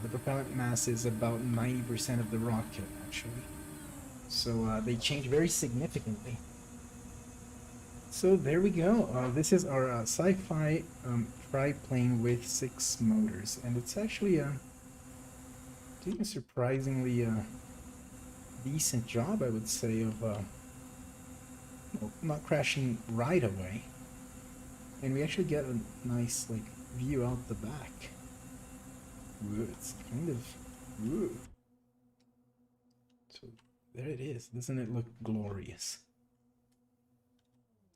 A: The propellant mass is about 90% of the rocket, actually. So they change very significantly. So there we go. This is our sci-fi triplane with 6 motors, and it's actually doing a surprisingly decent job, I would say, of not crashing right away. And we actually get a nice like view out the back. Ooh, it's kind of ooh. So there it is. Doesn't it look glorious?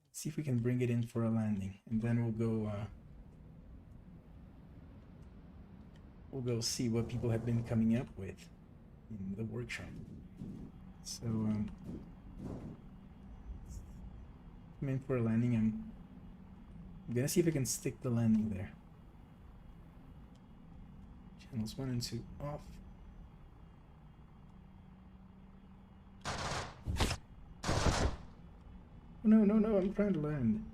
A: Let's see if we can bring it in for a landing, and then we'll go see what people have been coming up with in the workshop. So I'm in for a landing. I'm gonna see if I can stick the landing there. Channels 1 and 2 off. Oh, no, I'm trying to land.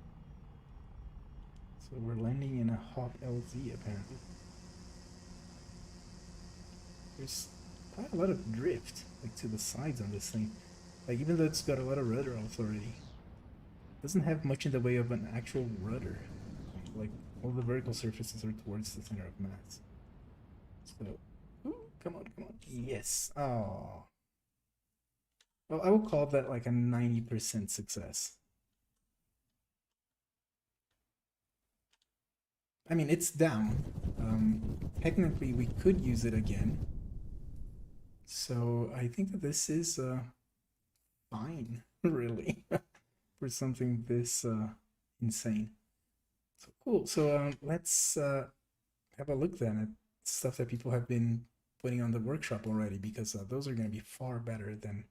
A: So we're landing in a hot LZ apparently. There's quite a lot of drift, like to the sides on this thing. Like even though it's got a lot of rudder authority, it doesn't have much in the way of an actual rudder. Like all the vertical surfaces are towards the center of mass. So, ooh, come on. Yes. Oh. Well, I will call that like a 90% success. I mean, it's down. Technically, we could use it again. So I think that this is fine, really, for something this insane. So cool. So let's have a look then at stuff that people have been putting on the workshop already, because those are going to be far better than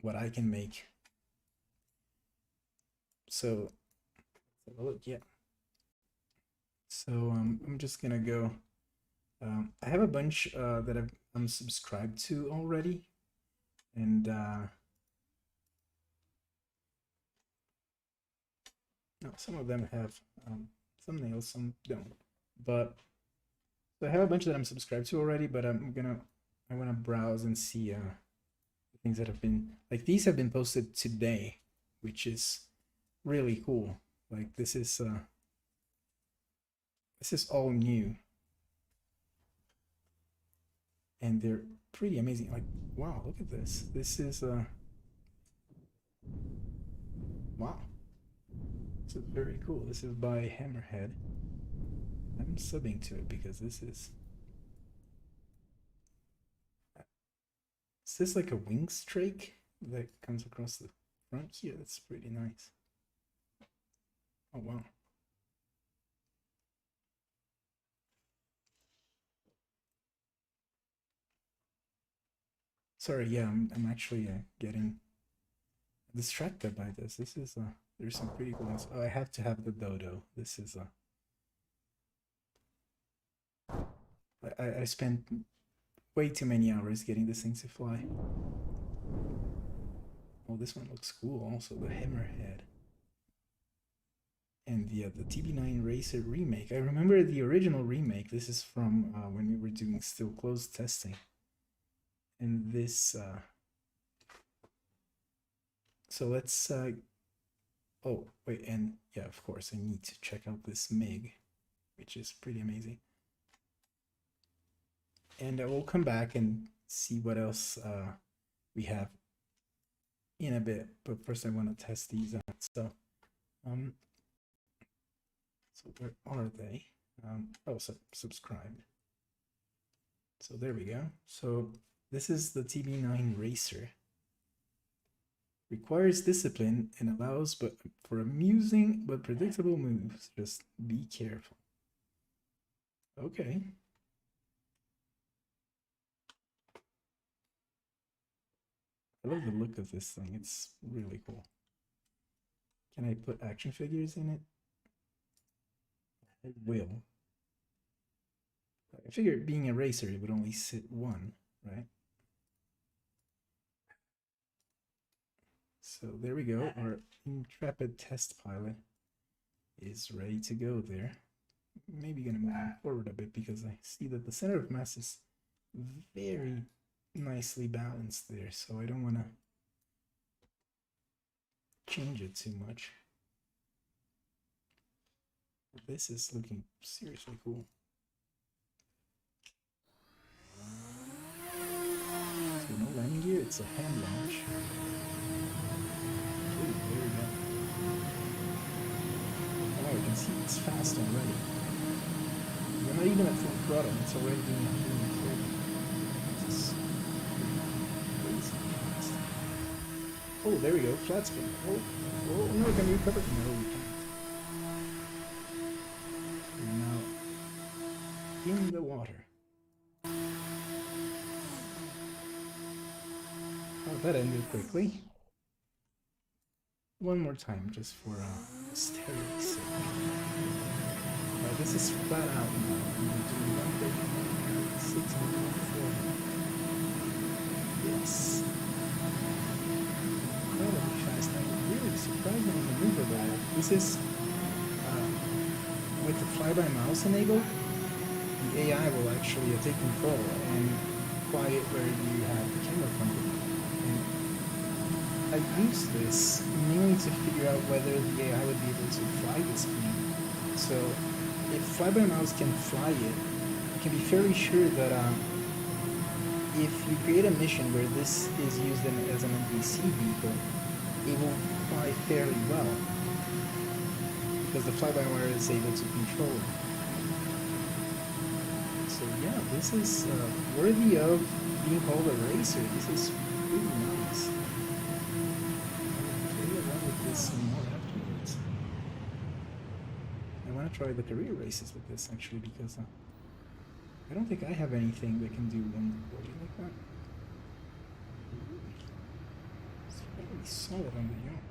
A: what I can make. So let's have a look. Yeah. So I'm just gonna go. I have a bunch that I'm subscribed to already, and no, some of them have thumbnails, some don't. But so I have a bunch that I'm subscribed to already, but I wanna browse and see the things that have been, like, these have been posted today, which is really cool. Like this is all new. And they're pretty amazing. Like, wow, look at this. This is wow. This is very cool. This is by Hammerhead. I'm subbing to it because this is Is this like a wing strake that comes across the front here? That's pretty nice. Oh wow. Sorry, yeah, I'm actually getting distracted by this. This is there's some pretty cool ones. Oh, I have to have the dodo. This is I spent way too many hours getting this thing to fly. Oh, this one looks cool. Also, the hammerhead. And yeah, the TB9 Racer remake. I remember the original remake. This is from when we were doing still closed testing. And this, so let's, oh, wait, and yeah, of course, I need to check out this MiG, which is pretty amazing. And I will come back and see what else we have in a bit. But first I want to test these out. So where are they? Oh, subscribe. So there we go. So this is the TB9 Racer. Requires discipline and allows for amusing but predictable moves. Just be careful. Okay. I love the look of this thing. It's really cool. Can I put action figures in it? I will. I figured being a racer, it would only sit one, right? So there we go. Our intrepid test pilot is ready to go there. Maybe gonna move forward a bit because I see that the center of mass is very nicely balanced there, so I don't want to change it too much. This is looking seriously cool. So no landing gear, it's a hand launch. Ooh, there we go. Oh, you can see it's fast already. We're not even at full throttle, it's already doing 130. This is crazy fast. Oh, there we go, flat spin. Oh, no, can we recover? No, we can't. We're now in the water. Oh, that ended quickly. One more time, just for posterity's sake. This is flat out now. We're doing 136 and 140. Yes. Incredibly fast. I'm really surprisingly maneuverable. This is with the fly-by-mouse enabled. The AI will actually take control and fly it where you have the camera pointed. I used this mainly to figure out whether the AI would be able to fly this plane. So if fly-by-mouse can fly it, you can be fairly sure that if you create a mission where this is used as an NPC vehicle, it will fly fairly well because the fly-by-wire is able to control it. So yeah, this is worthy of being called a racer. This is really nice. Some more afterwards. I want to try the career races with this actually because I don't think I have anything that can do 140 like that. It's really solid on the yacht.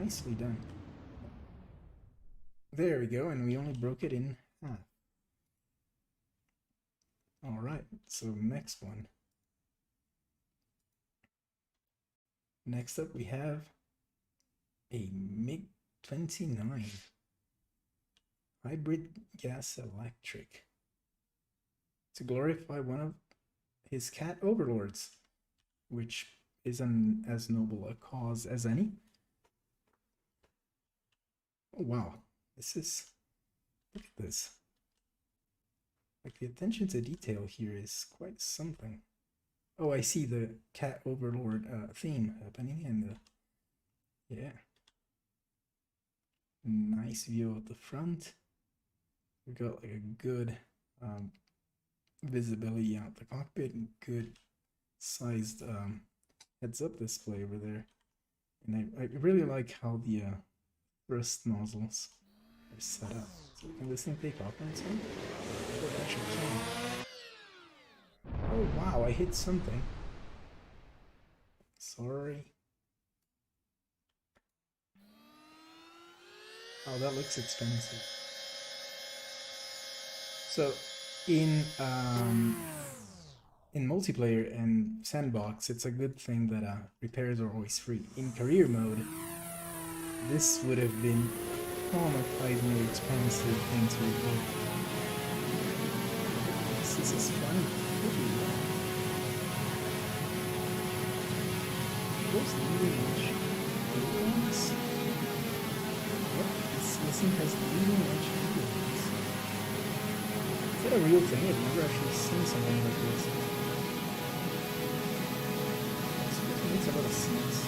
A: Nicely done. There we go, and we only broke it in half. Alright, so next one. Next up, we have a MiG-29 hybrid gas electric to glorify one of his cat overlords, which is as noble a cause as any. Oh wow, this is, look at this. Like the attention to detail here is quite something. Oh, I see the cat overlord theme happening, and yeah, nice view of the front. We've got like a good visibility out the cockpit and good sized heads-up display over there. And I really like how the thrust nozzles are set up. So can this thing take off on its own? Oh, it actually can. Oh wow, I hit something. Sorry. Oh, that looks expensive. So in multiplayer and sandbox, it's a good thing that repairs are always free. In career mode, this would have been traumatizingly expensive thing to repair. This is fun. What's leading edge? What? This thing has leading edge videos. Is that a real thing? I've never actually seen something like this. It makes a lot of sense.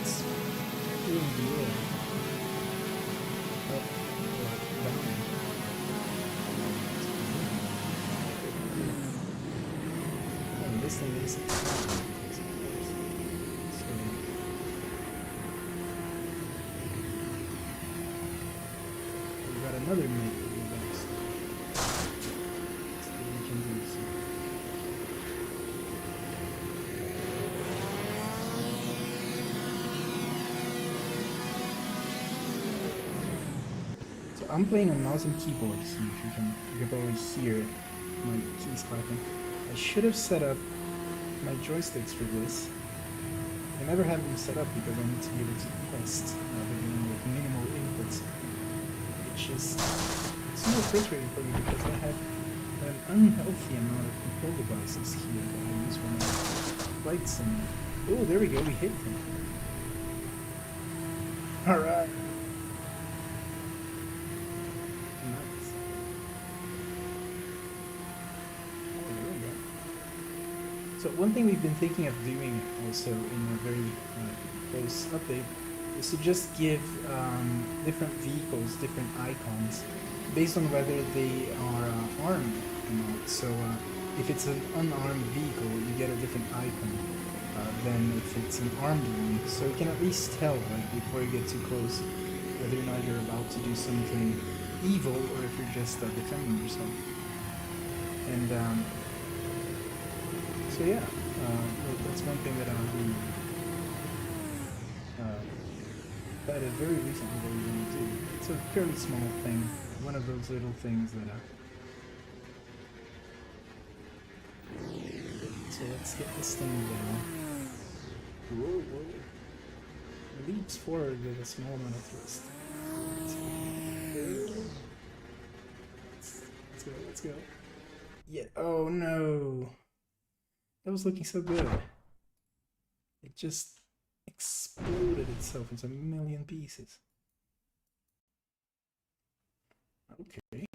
A: It's doing the air. Up or down. Oh, this thing is. Another mate for the best. Let's see what we can do. So I'm playing on mouse and keyboard, so you can probably hear my keys clapping. I should have set up my joysticks for this. I never have them set up because I need to be able to quest with minimal inputs. It's more frustrating for me because I have an unhealthy amount of control devices here that I use when I fight some. Oh, there we go, we hit them. Alright. Nice. Oh, there we go. So one thing we've been thinking of doing also in a very close update is to just give different vehicles different icons based on whether they are armed or not. So if it's an unarmed vehicle, you get a different icon than if it's an armed one. So you can at least tell, like, before you get too close, whether or not you're about to do something evil or if you're just defending yourself. And so yeah, that's one thing that we decided very recently that we were going to do. It's a fairly small thing, one of those little things that so let's get this thing down. Whoa, whoa. It leaps forward with a small amount of thrust. Let's go. Yeah, oh no. That was looking so good. It just exploded itself into a million pieces. Okay.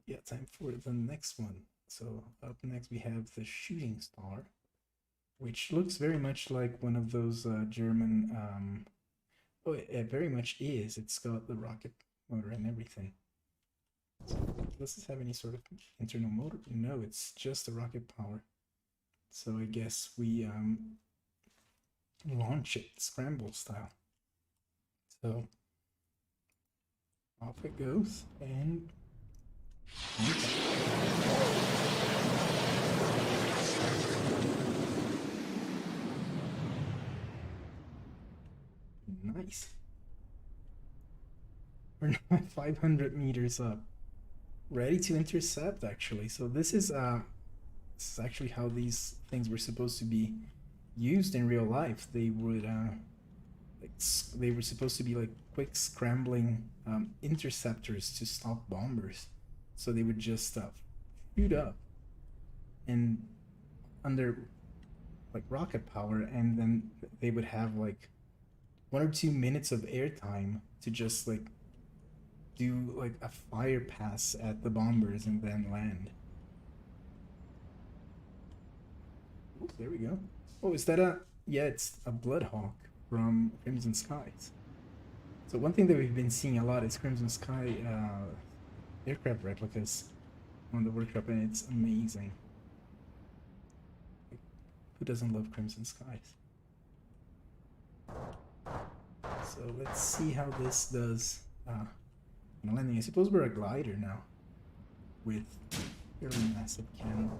A: Yeah, time for the next one. So up next we have the shooting star, which looks very much like one of those German. Oh, it very much is. It's got the rocket motor and everything. So does this have any sort of internal motor? No, it's just a rocket power. So I guess we launch it scramble style. So off it goes and nice. We're now 500 meters up, ready to intercept actually. So this is actually how these things were supposed to be used in real life. They would they were supposed to be like quick scrambling interceptors to stop bombers. So they would just shoot up and under like rocket power, and then they would have like 1 or 2 minutes of airtime to just like do like a fire pass at the bombers and then land. Ooh, there we go. Oh, is that a... Yeah, it's a Bloodhawk from Crimson Skies. So one thing that we've been seeing a lot is Crimson Sky aircraft replicas on the workshop, and it's amazing. Like, who doesn't love Crimson Skies? So let's see how this does on landing. I suppose we're a glider now with fairly massive cannon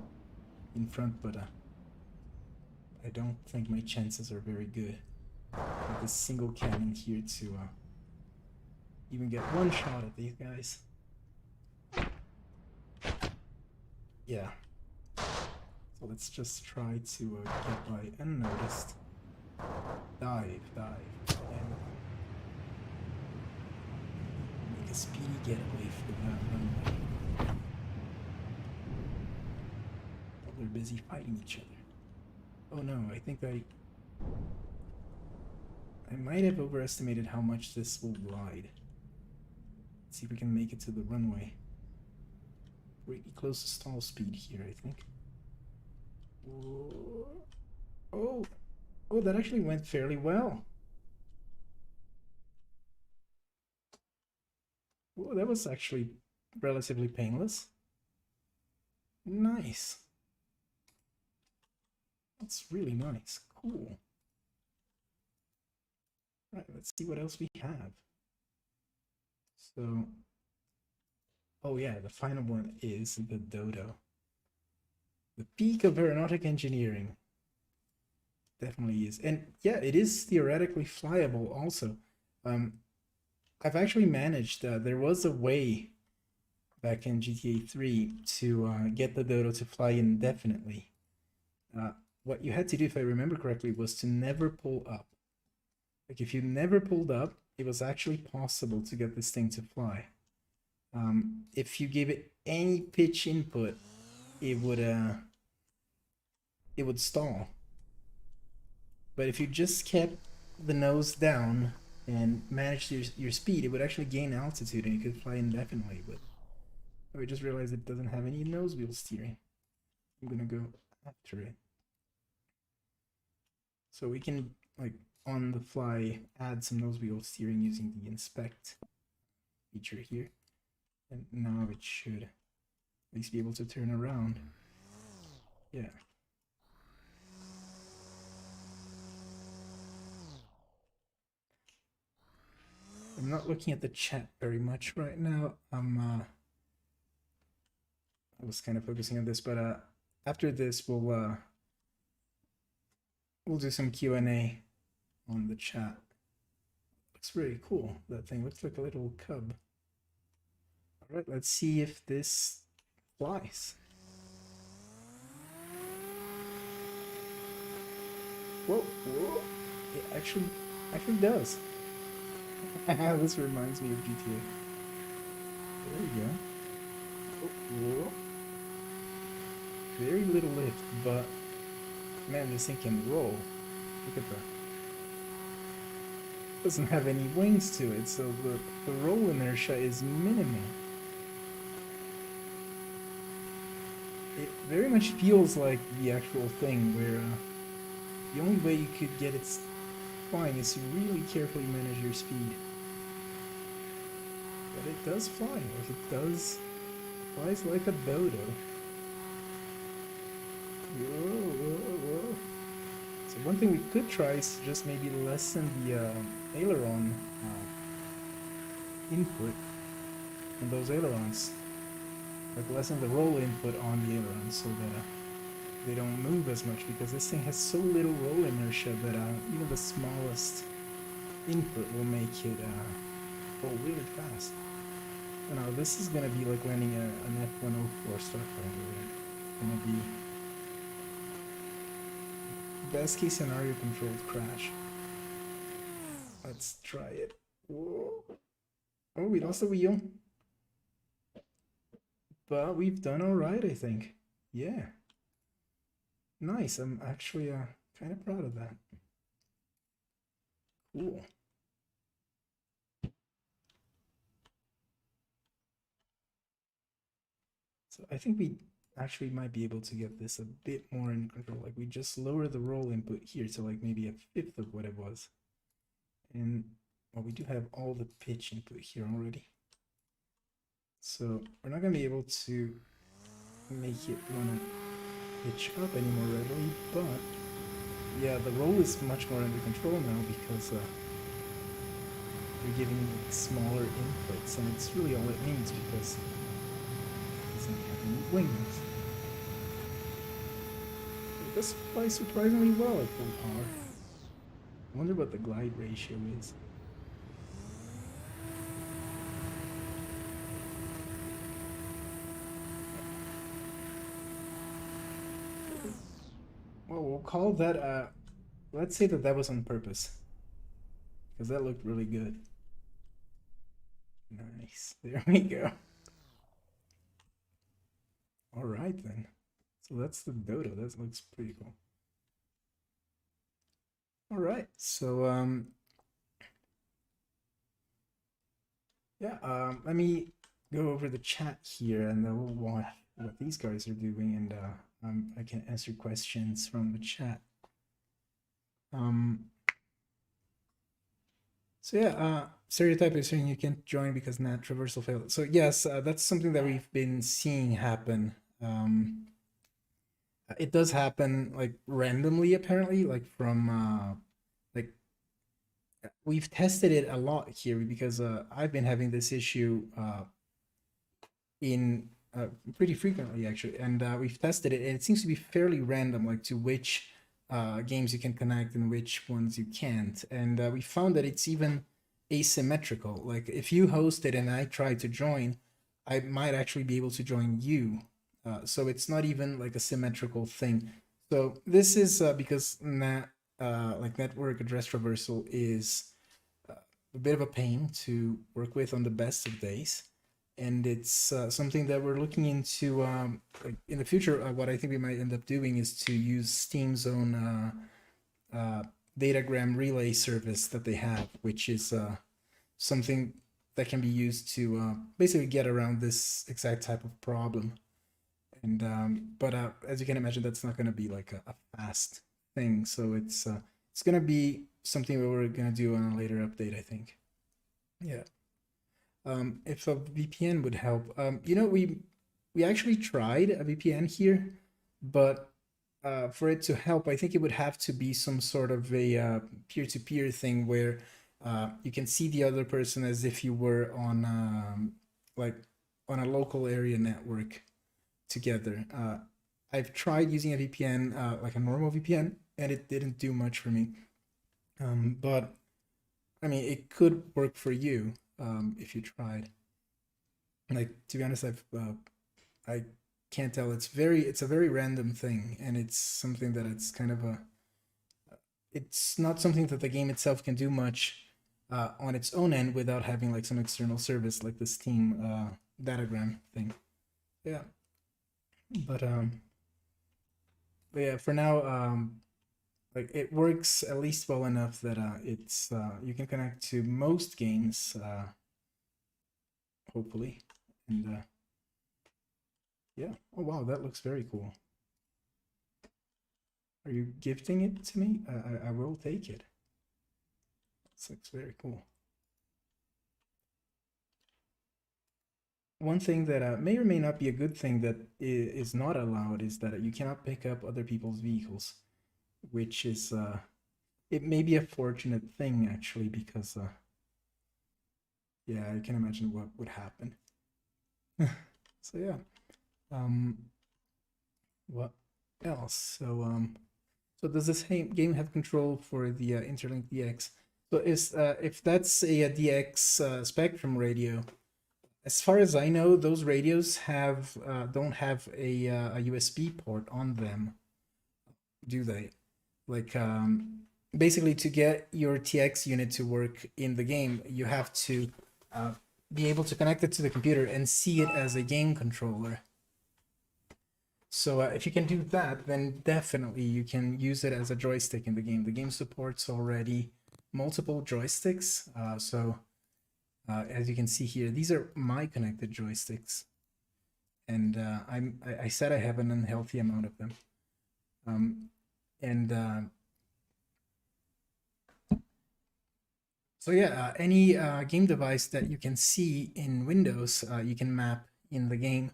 A: in front, but I don't think my chances are very good with this single cannon here to even get one shot at these guys. Yeah. So let's just try to get by unnoticed. Dive, and make a speedy getaway for that runway. While they're busy fighting each other. Oh no, I think I might have overestimated how much this will glide. Let's see if we can make it to the runway. Pretty close to stall speed here, I think. Oh, that actually went fairly well. Oh, that was actually relatively painless. Nice. That's really nice. Cool. Right, let's see what else we have. So, oh yeah, the final one is the Dodo. The peak of aeronautic engineering. Definitely is. And yeah, it is theoretically flyable also. I've actually managed, there was a way back in GTA 3 to get the Dodo to fly indefinitely. What you had to do, if I remember correctly, was to never pull up. Like if you never pulled up, it was actually possible to get this thing to fly. If you gave it any pitch input, it would stall. But if you just kept the nose down and managed your speed, it would actually gain altitude and you could fly indefinitely. But I just realized it doesn't have any nose wheel steering. I'm gonna go after it. So we can, like, on the fly add some nose wheel steering using the inspect feature here. And now it should at least be able to turn around. Yeah. I'm not looking at the chat very much right now. I was kind of focusing on this, but after this we'll do some Q&A on the chat. Looks very cool. That thing looks like a little cub. All right, let's see if this flies. Whoa, it actually does. This reminds me of GTA. There we go. Whoa. Very little lift, but man, this thing can roll. Look at that. Doesn't have any wings to it, so the roll inertia is minimal. It very much feels like the actual thing where the only way you could get it flying is to really carefully manage your speed. But it does fly, like it does, flies like a dodo. Whoa. So one thing we could try is to just maybe lessen the aileron input in those ailerons. Like lessen the roll input on the ailerons so that they don't move as much, because this thing has so little roll inertia that even the smallest input will make it go really fast. Now this is gonna be like landing an F-104 Starfighter. It's gonna be best case scenario controlled crash. Let's try it. Whoa. Oh, we lost the wheel. But we've done alright, I think. Yeah. Nice. I'm actually kind of proud of that. Cool. So I think we actually might be able to get this a bit more in control. Like we just lower the roll input here to like maybe a fifth of what it was. And well, we do have all the pitch input here already. So we're not going to be able to make it want to hitch up any more readily, but yeah, the roll is much more under control now because you're giving like smaller inputs, and it's really all it needs because it doesn't have any wings. It does fly surprisingly well at full power. I wonder what the glide ratio is. Well, we'll call that, let's say that was on purpose. Because that looked really good. Nice. There we go. All right, then. So that's the dodo. That looks pretty cool. All right. So, yeah, let me go over the chat here and what these guys are doing, and I can answer questions from the chat. So yeah, Stereotype is saying you can't join because NAT traversal failed. So yes, that's something that we've been seeing happen. It does happen like randomly, apparently, like from like we've tested it a lot here because I've been having this issue in pretty frequently actually, and we've tested it, and it seems to be fairly random, like to which games you can connect and which ones you can't. And we found that it's even asymmetrical. Like if you host it and I try to join, I might actually be able to join you. So it's not even like a symmetrical thing. So this is because like network address traversal is a bit of a pain to work with on the best of days. And it's something that we're looking into like in the future. What I think we might end up doing is to use Steam's own datagram relay service that they have, which is something that can be used to basically get around this exact type of problem. And but as you can imagine, that's not going to be like a fast thing. So it's going to be something that we're going to do on a later update, I think. Yeah. If a VPN would help, you know, we actually tried a VPN here, but for it to help, I think it would have to be some sort of a peer-to-peer thing where you can see the other person as if you were on like on a local area network together. I've tried using a VPN, like a normal VPN, and it didn't do much for me. But I mean, it could work for you if you tried. Like to be honest, I can't tell. It's a very random thing, and it's something that it's kind of a. It's not something that the game itself can do much on its own end without having like some external service like the Steam datagram thing. Yeah. But yeah, for now, like it works at least well enough that it's you can connect to most games, hopefully, and yeah. Oh wow, that looks very cool. Are you gifting it to me? I will take it. This looks very cool. One thing that may or may not be a good thing that is not allowed is that you cannot pick up other people's vehicles, which is it may be a fortunate thing actually because yeah, I can imagine what would happen. So yeah, what else? So does this game have control for the interlink DX? So is if that's a DX Spectrum radio, as far as I know, those radios have don't have a USB port on them, do they? Like basically, to get your TX unit to work in the game, you have to be able to connect it to the computer and see it as a game controller. So if you can do that, then definitely you can use it as a joystick in the game. The game supports already multiple joysticks. So as you can see here, these are my connected joysticks. And I said I have an unhealthy amount of them. So yeah, any game device that you can see in Windows, you can map in the game.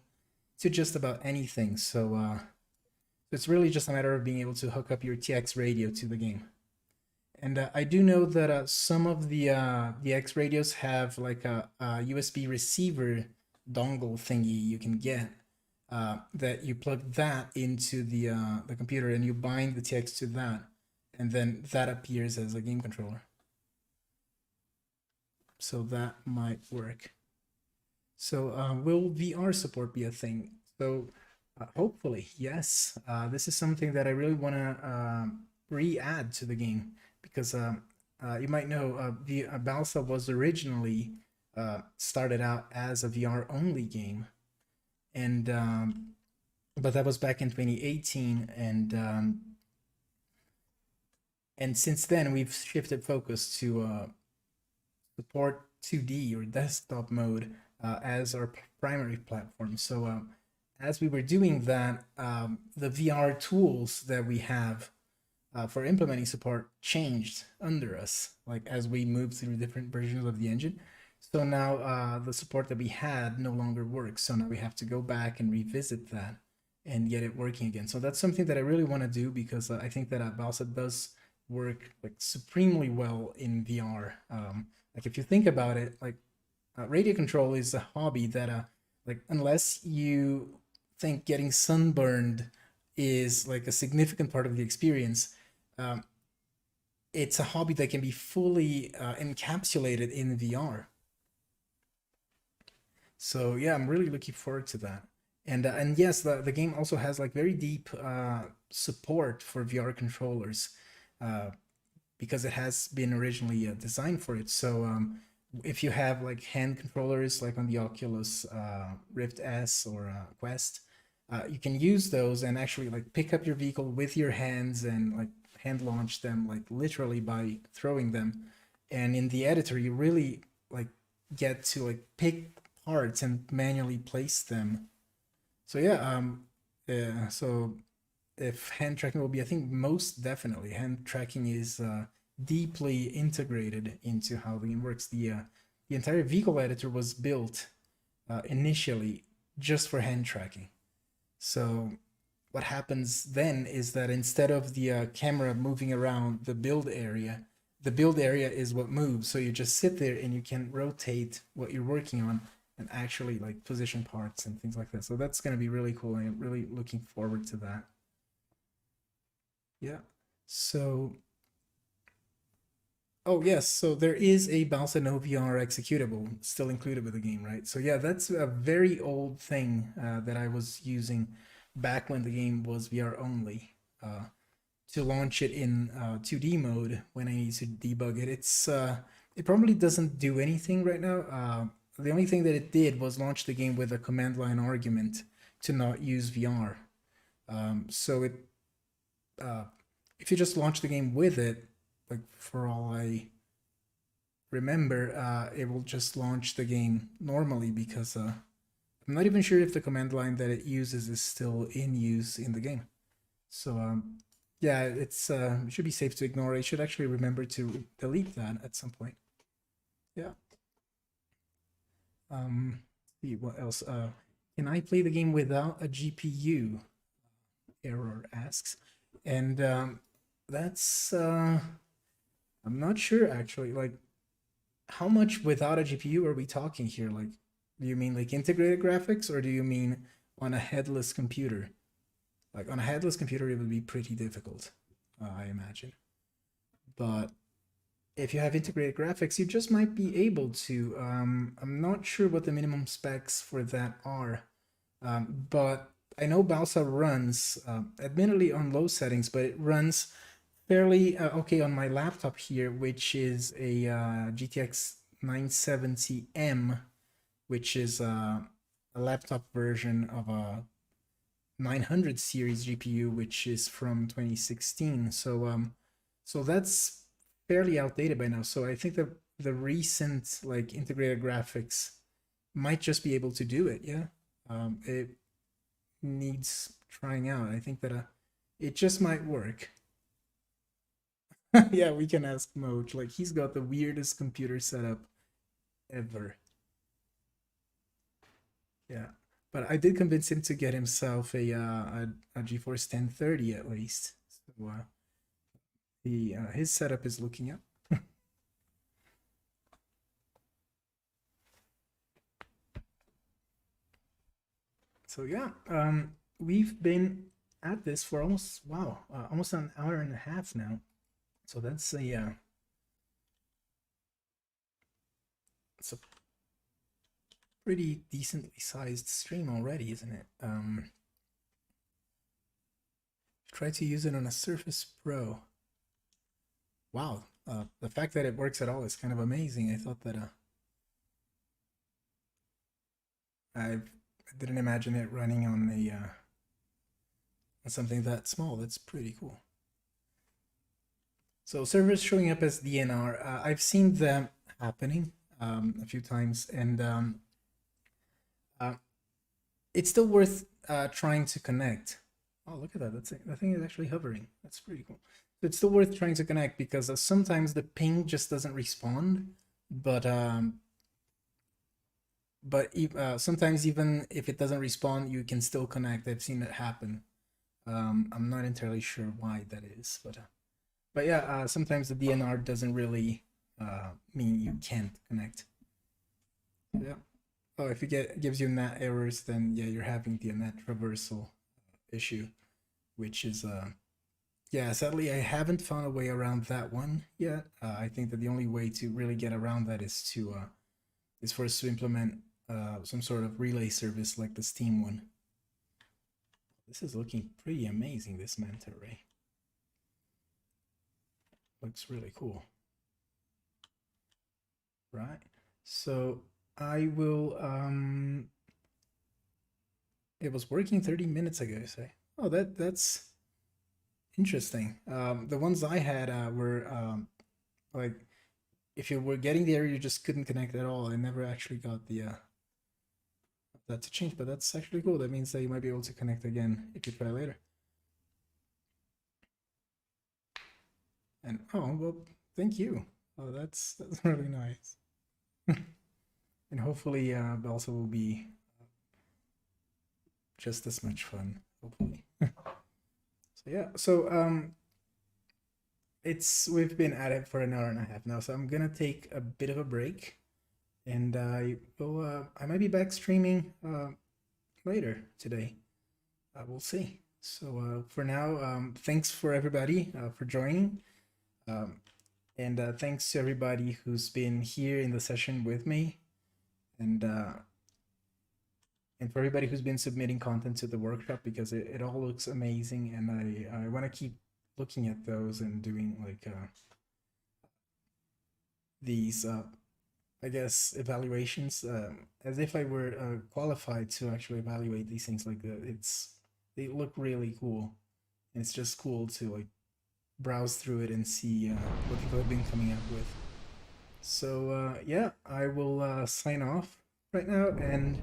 A: to just about anything. So it's really just a matter of being able to hook up your TX radio to the game. And I do know that some of the X radios have like a USB receiver dongle thingy you can get, that you plug that into the computer and you bind the TX to that, and then that appears as a game controller. So that might work. So will VR support be a thing? So hopefully, yes. This is something that I really want to re-add to the game, because you might know the Balsa was originally started out as a VR only game, and but that was back in 2018, and since then we've shifted focus to support 2D or desktop mode as our primary platform. So as we were doing that, the VR tools that we have for implementing support changed under us, like as we moved through different versions of the engine. So now the support that we had no longer works. So now we have to go back and revisit that and get it working again. So that's something that I really want to do, because I think that Balsa does work like supremely well in VR. Like if you think about it, like radio control is a hobby that like unless you think getting sunburned is like a significant part of the experience, um, it's a hobby that can be fully encapsulated in VR. So yeah, I'm really looking forward to that. And yes, the game also has like very deep support for VR controllers, uh, because it has been originally designed for it. So if you have like hand controllers like on the Oculus Rift S or Quest, you can use those and actually like pick up your vehicle with your hands and like hand launch them, like literally by throwing them. And in the editor, you really like get to like pick parts and manually place them. So yeah, so if hand tracking will be, I think most definitely hand tracking is deeply integrated into how the game works. The entire vehicle editor was built initially just for hand tracking. So what happens then is that instead of the camera moving around the build area is what moves. So you just sit there and you can rotate what you're working on and actually like position parts and things like that. So that's going to be really cool. I'm really looking forward to that. Yeah. So, oh yes, so there is a Balsa no VR executable still included with the game, right? So yeah, that's a very old thing that I was using back when the game was VR only, to launch it in 2D mode when I need to debug it. It probably doesn't do anything right now. The only thing that it did was launch the game with a command line argument to not use VR. So uh, if you just launch the game with it, like for all I remember, it will just launch the game normally, because I'm not even sure if the command line that it uses is still in use in the game. So yeah, it should be safe to ignore. I should actually remember to delete that at some point. Yeah. See what else. Can I play the game without a GPU? Error asks, and that's I'm not sure actually. Like, how much without a GPU are we talking here? Like, do you mean like integrated graphics, or do you mean on a headless computer? Like on a headless computer, it would be pretty difficult, I imagine. But if you have integrated graphics, you just might be able to. I'm not sure what the minimum specs for that are, but I know Balsa runs, admittedly on low settings, but it runs fairly okay on my laptop here, which is a GTX 970M, which is a laptop version of a 900 series GPU, which is from 2016. So that's fairly outdated by now. So I think that the recent like integrated graphics might just be able to do it. Yeah, it needs trying out. I think that it just might work. Yeah, we can ask Moj. Like he's got the weirdest computer setup ever. Yeah. But I did convince him to get himself a GeForce 1030 at least. So his setup is looking up. So yeah, we've been at this for almost almost an hour and a half now. So that's it's a pretty decently sized stream already, isn't it? Try to use it on a Surface Pro. Wow, the fact that it works at all is kind of amazing. I thought that I didn't imagine it running on something that small. That's pretty cool. So servers showing up as DNR, I've seen them happening a few times, and it's still worth trying to connect. Oh, look at that! That thing is actually hovering. That's pretty cool. So it's still worth trying to connect because sometimes the ping just doesn't respond, but sometimes even if it doesn't respond, you can still connect. I've seen it happen. I'm not entirely sure why that is, but yeah, sometimes the DNR doesn't really mean you can't connect. Yeah. Oh, if it gives you NAT errors, then yeah, you're having the NAT traversal issue, which is yeah, sadly I haven't found a way around that one yet. I think that the only way to really get around that is for us to implement some sort of relay service like the Steam one. This is looking pretty amazing, this manta ray. Looks really cool. Right. So I will it was working 30 minutes ago, say. Oh, that's interesting. The ones I had were like if you were getting the error, you just couldn't connect at all. I never actually got the that to change, but that's actually cool. That means that you might be able to connect again if you try later. And oh well, thank you. Oh, that's really nice. And hopefully, Balsa will be just as much fun. Hopefully. So yeah, so we've been at it for an hour and a half now, so I'm gonna take a bit of a break, and I might be back streaming later today. We'll see. So for now, thanks for everybody for joining, and thanks to everybody who's been here in the session with me, and for everybody who's been submitting content to the workshop, because it all looks amazing, and I want to keep looking at those and doing like these I guess evaluations as if I were qualified to actually evaluate these things. Like they look really cool, and it's just cool to like browse through it and see what people have been coming up with. So yeah, I will sign off right now, and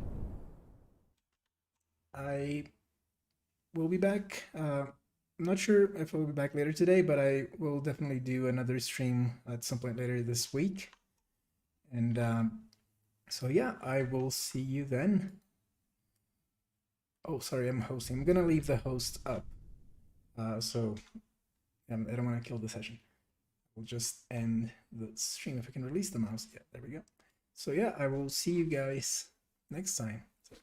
A: I will be back. I'm not sure if I'll be back later today, but I will definitely do another stream at some point later this week. And so yeah, I will see you then. Oh, sorry, I'm hosting. I'm gonna leave the host up. So I don't want to kill the session. We'll just end the stream if I can release the mouse. Yeah, there we go. So yeah, I will see you guys next time. So,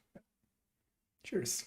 A: cheers.